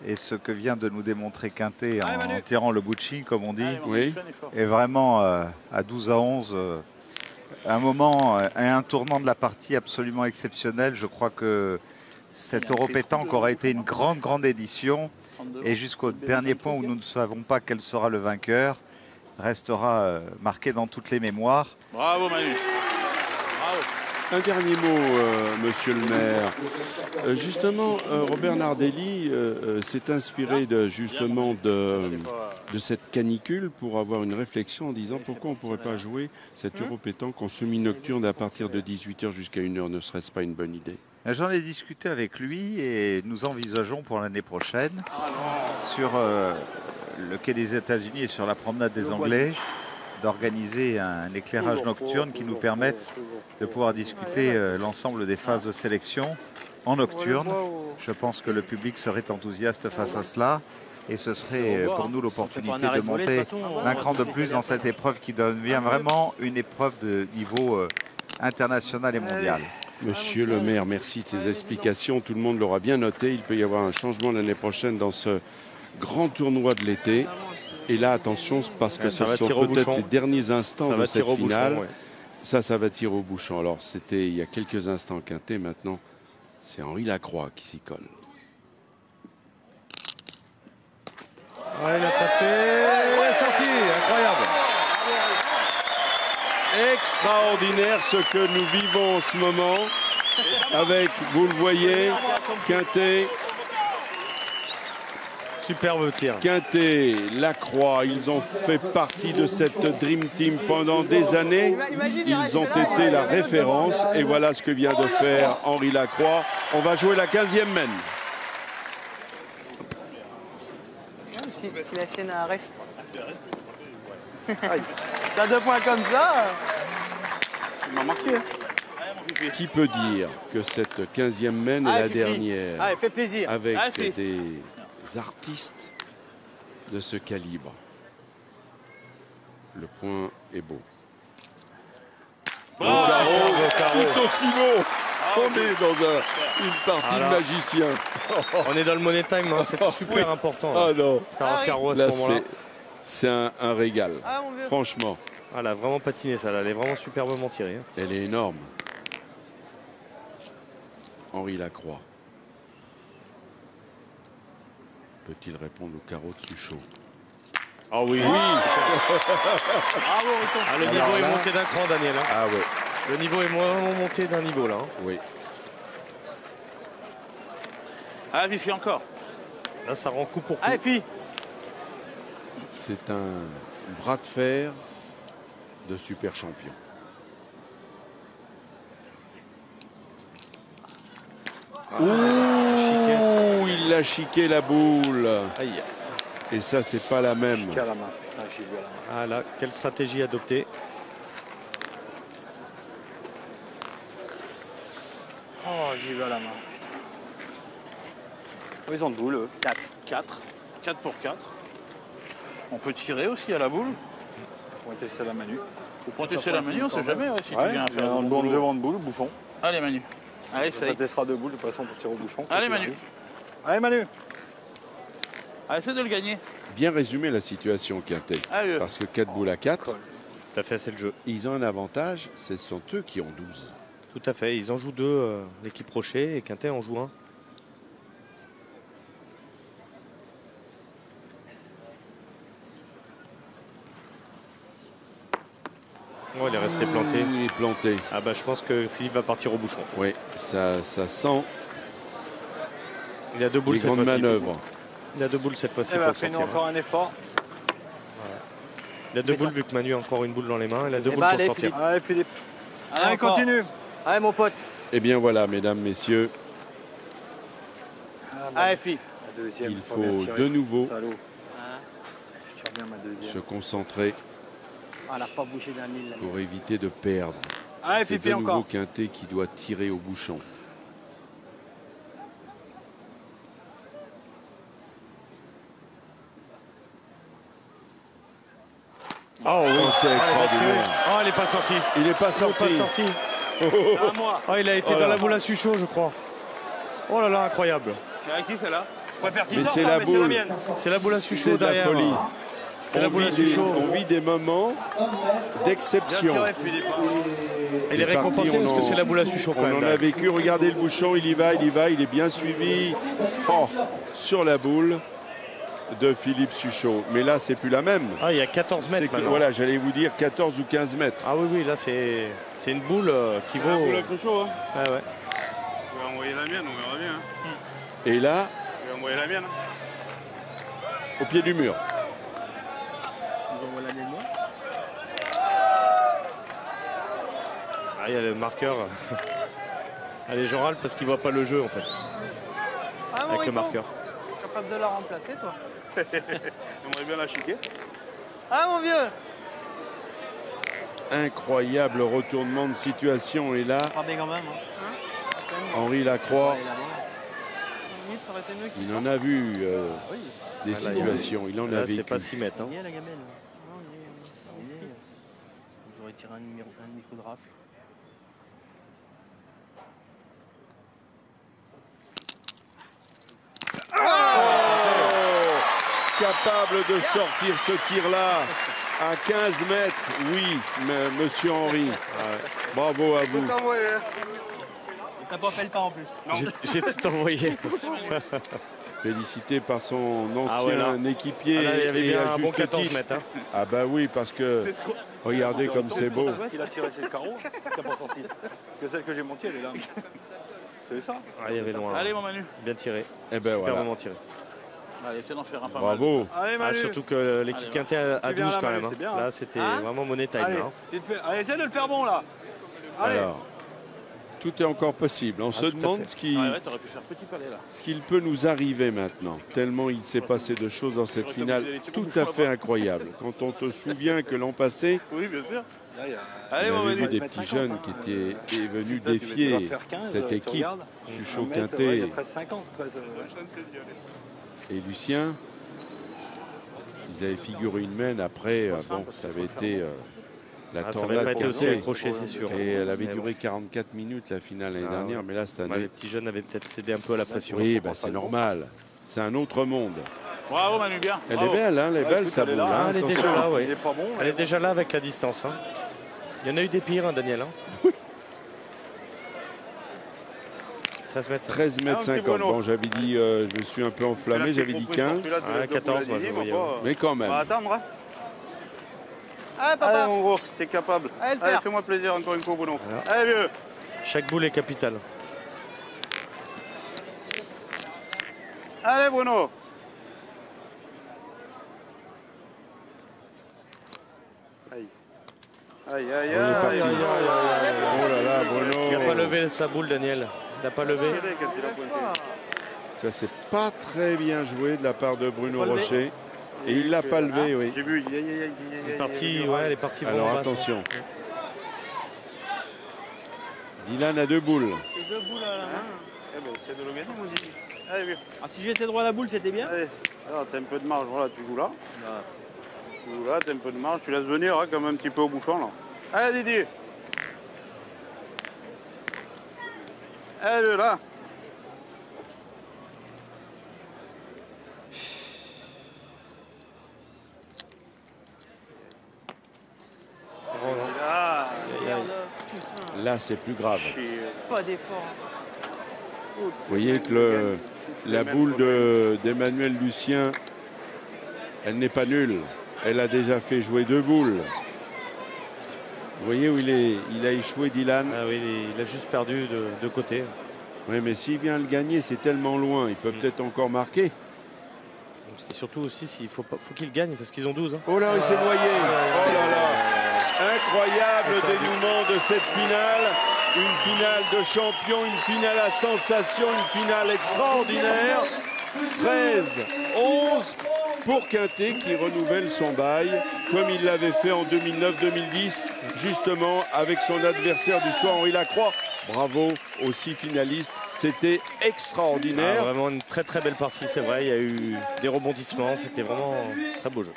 Et ce que vient de nous démontrer Quintet en tirant le Bucci, comme on dit, Oui. est vraiment à 12 à 11 un moment, un tournant de la partie absolument exceptionnel. Je crois que cet Euro pétanque aura été une grande édition. Et jusqu'au dernier point où nous ne savons pas quel sera le vainqueur, restera marqué dans toutes les mémoires. Bravo Manu. Bravo. Un dernier mot, monsieur le maire. Justement, Robert Nardelli s'est inspiré de cette canicule pour avoir une réflexion en disant pourquoi on ne pourrait pas jouer cet Euro pétanque en semi-nocturne à partir de 18h jusqu'à 1h. Ne serait-ce pas une bonne idée? J'en ai discuté avec lui et nous envisageons pour l'année prochaine sur le quai des États-Unis et sur la promenade des Anglais d'organiser un éclairage nocturne qui nous permette de pouvoir discuter l'ensemble des phases de sélection en nocturne. Je pense que le public serait enthousiaste face à cela et ce serait pour nous l'opportunité de monter d'un cran de plus dans cette épreuve qui devient vraiment une épreuve de niveau international et mondial. Monsieur le maire, merci de ces explications. Tout le monde l'aura bien noté. Il peut y avoir un changement l'année prochaine dans ce grand tournoi de l'été. Et là, attention, parce que ce sont peut-être les derniers instants de cette finale. Ça va tirer au bouchon. Alors, c'était il y a quelques instants Quintet. Maintenant, c'est Henri Lacroix qui s'y colle. Ouais, il a tapé. Ouais, sorti. Incroyable. Extraordinaire ce que nous vivons en ce moment avec, vous le voyez, Quintet. Superbe tir. Quintet, Lacroix, ils ont fait partie de cette Dream Team pendant des années. Ils ont été la référence et voilà ce que vient de faire Henri Lacroix. On va jouer la 15e mène. Si la sienne reste. T'as 2 points comme ça. Il m'a marqué. Qui peut dire que cette 15e mène est la dernière Allez, fais plaisir. avec des artistes de ce calibre? Le point est beau. Bravo. Tout aussi beau. On est dans une partie de magicien. On est dans le money time, hein, c'est super important. Ah non. Carreau carreau à ce Là, moment-là. c'est un régal. Franchement. Elle a vraiment patiné ça, là. Elle est vraiment superbement tirée. Hein. Elle est énorme. Henri Lacroix. Peut-il répondre au carreau de Suchot? Ah oui. Oui. Ah, le niveau est monté d'un cran, Daniel. Hein. Ah ouais. Le niveau est vraiment monté d'un niveau là. Hein. Oui. Ah, Fifi encore. Là, ça rend coup pour coup. Allez, fille. C'est un bras de fer de super champion. Ouh, il l'a chiqué la boule. Aïe. Et ça, c'est pas la même. Chiqué à la main. Putain, j'ai vu à la main. Ah là, quelle stratégie adopter? Oh, j'y vais à la main. Oh, ils ont de boules, eux. 4 pour 4. On peut tirer aussi à la boule. Pointer c'est la Manu. Ou pointer c'est la Manu, on sait jamais si tu Ouais, viens faire un un bon boulot. devant de boule, bouchon. Allez Manu. Allez, Ça te laissera deux boules de toute façon pour tirer au bouchon. Allez Manu. Allez Manu. Allez, essaie de le gagner. Bien résumé la situation, Quintet. Allez. Parce que 4 boules à 4, Tout à fait, c'est le jeu. ils ont un avantage, ce sont eux qui ont 12. Tout à fait, ils en jouent deux, l'équipe Rocher, et Quintet en joue un. Oh, il est resté planté. Il est planté. Ah bah je pense que Philippe va partir au bouchon. Oui, ça sent Il a deux boules les cette grandes fois-ci. manœuvres. Il a deux boules cette fois-ci Eh pour ben, le fais-nous sortir. encore un effort. Il a deux boules vu que Manu a encore une boule dans les mains. Il a deux Eh boules ben, pour allez, sortir. Philippe. Allez Philippe. Allez, encore. continue. Allez, mon pote. Eh bien voilà, mesdames, messieurs, Allez, fille. La deuxième. il pas bien faut tiré. de nouveau Salaud. Je tire bien ma deuxième. se concentrer Ah, elle n'a pas bougé d'un mille. pour éviter de perdre. Allez, C'est Fifi, de nouveau encore. Quintet qui doit tirer au bouchon. Oh, oui. C'est extraordinaire. Oh, elle n'est pas sortie. Il n'est pas Il n'est sorti. pas sorti. Oh, il a été dans la boule à Suchot, je crois. Oh là là, incroyable. C'est à qui celle-là? Je préfère qu'il Mais sorte, c'est hein, la mais boule. mienne. C'est la boule à C'est Suchot de la derrière. folie. C'est la boule à vit des- Suchot. on vit des moments d'exception. Il est parti, récompensé on parce que en- c'est la boule à Suchot quand On même. en là. a vécu, regardez le bouchon, il y va, il est bien suivi. Oh, sur la boule de Philippe Suchot. Mais là, c'est plus la même. Ah, il y a 14 C'est mètres que- maintenant. voilà, j'allais vous dire 14 ou 15 mètres. Ah oui, oui, là, c'est une boule qui vaut... chaud, hein. Ah ouais. Je vais envoyer la mienne, on verra bien. Hein. Et là, Je vais envoyer la mienne. au pied du mur. Nous envoie la mienne, moi. Ah, il y a le marqueur. Allez, Jean râle parce qu'il voit pas le jeu, en fait, Ah, mon avec le Rito, marqueur. capable de la remplacer, toi. J'aimerais bien la chiquer. Ah, mon vieux. Incroyable retournement de situation. Et là, Frappé quand même. Hein. Henri Lacroix, Allez, là-bas. Limite, ça aurait été mieux qu'il il sorte. en a vu des Ah, là, il y a- situations. Il en a Là, c'est vécu. pas 6 mètres. Hein. On y est, la gamelle. Non, on y est. On y est. Vous aurez tiré un micro de rafle. Capable de sortir ce tir-là à 15 mètres. Oui, monsieur Henri. Bravo à vous. T'as pas fait le pas en plus. J'ai tout envoyé. Félicité par son Ah ouais, ancien équipier. Ah là, il y avait et bien à un bon juste 14 titre. mètres. Hein. Ah bah oui, parce que regardez comme c'est beau. Il a tiré ses carreaux. T'as pas senti. Parce que celle que j'ai manquée, elle est là. C'est ça? Ah, il y avait loin. Allez mon Manu. Bien tiré. Eh ben voilà. Superbement tiré. Allez, essaie d'en faire un pas mal. Bravo. Allez Ah, Manu. surtout que l'équipe Allez, Quintet a Tu viens 12 là, quand Manu, même. c'est Hein. bien, hein. Là, c'était Hein vraiment money time. Allez, Hein. allez, essaie de le faire bon là. Allez. Alors, tout est encore possible. On se tout à demande fait. ce Ouais, t'aurais pu faire petit palais là. qu'il peut nous arriver maintenant. Tellement il s'est passé de choses dans cette finale tout à fait incroyable. Quand on te souvient que l'an passé, Oui, bien sûr. Là, il y a- Allez on mon avait vu Manu. des petits jeunes qui étaient venus défier cette équipe. Suchot, Il y a Quintet 13,50. et Lucien. Ils avaient figuré une main. Après, bon, ça avait été La ça va tornade pas été aussi portée. accroché, c'est sûr. Et elle avait Mais duré 44 minutes la finale l'année dernière, ouais. mais là cette Bah, année. les petits jeunes avaient peut-être cédé un peu à la pression. Oui, bah, c'est normal. C'est un autre monde. Bravo Manu, bien. Elle est belle, hein, elle est belle, ça boule. Hein, Elle est déjà là, ouais. Il est pas bon. Elle est déjà là avec la distance. Hein. Il y en a eu des pires, hein, Daniel. Hein. 13 mètres 50. 13 mètres 50. Bon, j'avais dit, je me suis un peu enflammé, j'avais dit 15. 14, moi, je voyais. Mais quand même. On va attendre, hein. Allez, papa. Allez, mon gros, c'est capable. Allez, le Allez, père. fais-moi plaisir encore une fois, Bruno. Voilà. Allez, vieux. Chaque boule est capitale. Allez, Bruno. Aïe. Aïe, aïe, aïe, On est parti. aïe, aïe. Oh là là, Bruno. Il n'a pas levé sa boule, Daniel. Il n'a pas levé. Ça, c'est pas très bien joué de la part de Bruno Rocher. Et il l'a pas levé, oui. J'ai vu. Elle est partie, ouais, elle est partie vraiment Alors basse, attention. hein. Dylan a 2 boules. C'est 2 boules à la main. Eh ben, c'est de le gagner, moi aussi. Allez, vieux. Ah, si j'étais droit à la boule, c'était bien. Allez, alors t'as un peu de marge, voilà, tu joues là. Tu joues là, t'as un peu de marge, tu laisses venir hein, comme un petit peu au bouchon là. Allez Didier. Allez là. Là, c'est plus grave. Pas d'effort. Vous voyez que la boule d'Emmanuel Lucien, elle n'est pas nulle. Elle a déjà fait jouer 2 boules. Vous voyez où il a échoué, Dylan. Ah oui, il a juste perdu de côté. Oui, mais s'il vient le gagner, c'est tellement loin. Il peut peut-être encore marquer. C'est surtout aussi s'il faut qu'il gagne parce qu'ils ont 12. Hein. Oh là, il s'est noyé. Oh là là. Incroyable dénouement de cette finale. Une finale de champion, une finale à sensation, une finale extraordinaire. 13-11 pour Quintet qui renouvelle son bail comme il l'avait fait en 2009-2010, justement avec son adversaire du soir, Henri Lacroix. Bravo aux 6 finalistes, c'était extraordinaire. Ah, vraiment une très très belle partie, c'est vrai. Il y a eu des rebondissements, c'était vraiment un très beau jeu.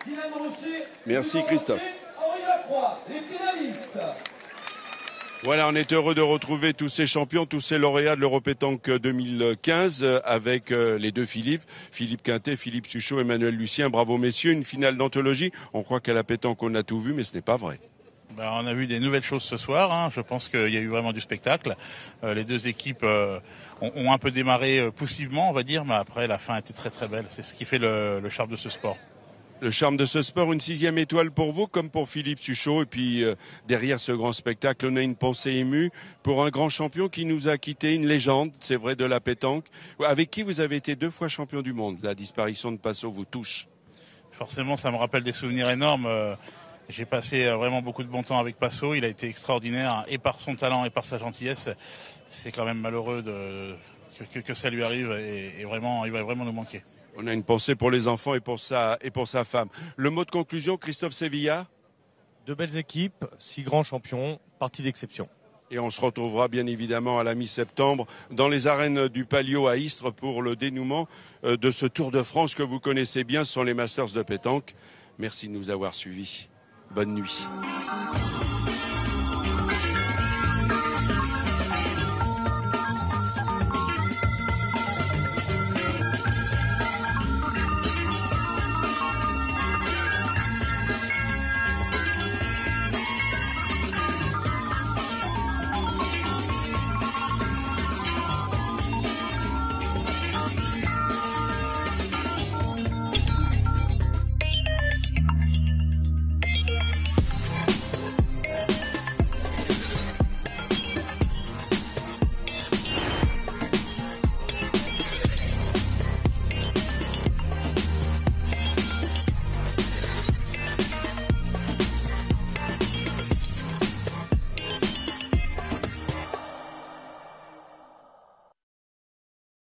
Merci Christophe. Henri Lacroix, les finalistes. Voilà, on est heureux de retrouver tous ces champions, tous ces lauréats de l'Europétanque 2015 avec les 2 Philippe, Philippe Quintet, Philippe Suchot, Emmanuel Lucien. Bravo messieurs, une finale d'anthologie. On croit qu'à la pétanque on a tout vu, mais ce n'est pas vrai. Ben, on a vu des nouvelles choses ce soir. Hein. Je pense qu'il y a eu vraiment du spectacle. Les 2 équipes ont un peu démarré poussivement, on va dire, mais après la fin était très très belle. C'est ce qui fait le charme de ce sport. Le charme de ce sport, une 6e étoile pour vous, comme pour Philippe Suchot. Et puis derrière ce grand spectacle, on a une pensée émue pour un grand champion qui nous a quitté, une légende, c'est vrai, de la pétanque, avec qui vous avez été 2 fois champion du monde. La disparition de Passot vous touche. Forcément, ça me rappelle des souvenirs énormes. J'ai passé vraiment beaucoup de bon temps avec Passot. Il a été extraordinaire, et par son talent et par sa gentillesse. C'est quand même malheureux que ça lui arrive, et vraiment, il va vraiment nous manquer. On a une pensée pour les enfants et pour sa femme. Le mot de conclusion, Christophe Sevilla. 2 belles équipes, 6 grands champions, partie d'exception. Et on se retrouvera bien évidemment à la mi-septembre dans les arènes du Palio à Istres pour le dénouement de ce Tour de France que vous connaissez bien, ce sont les Masters de pétanque. Merci de nous avoir suivis. Bonne nuit.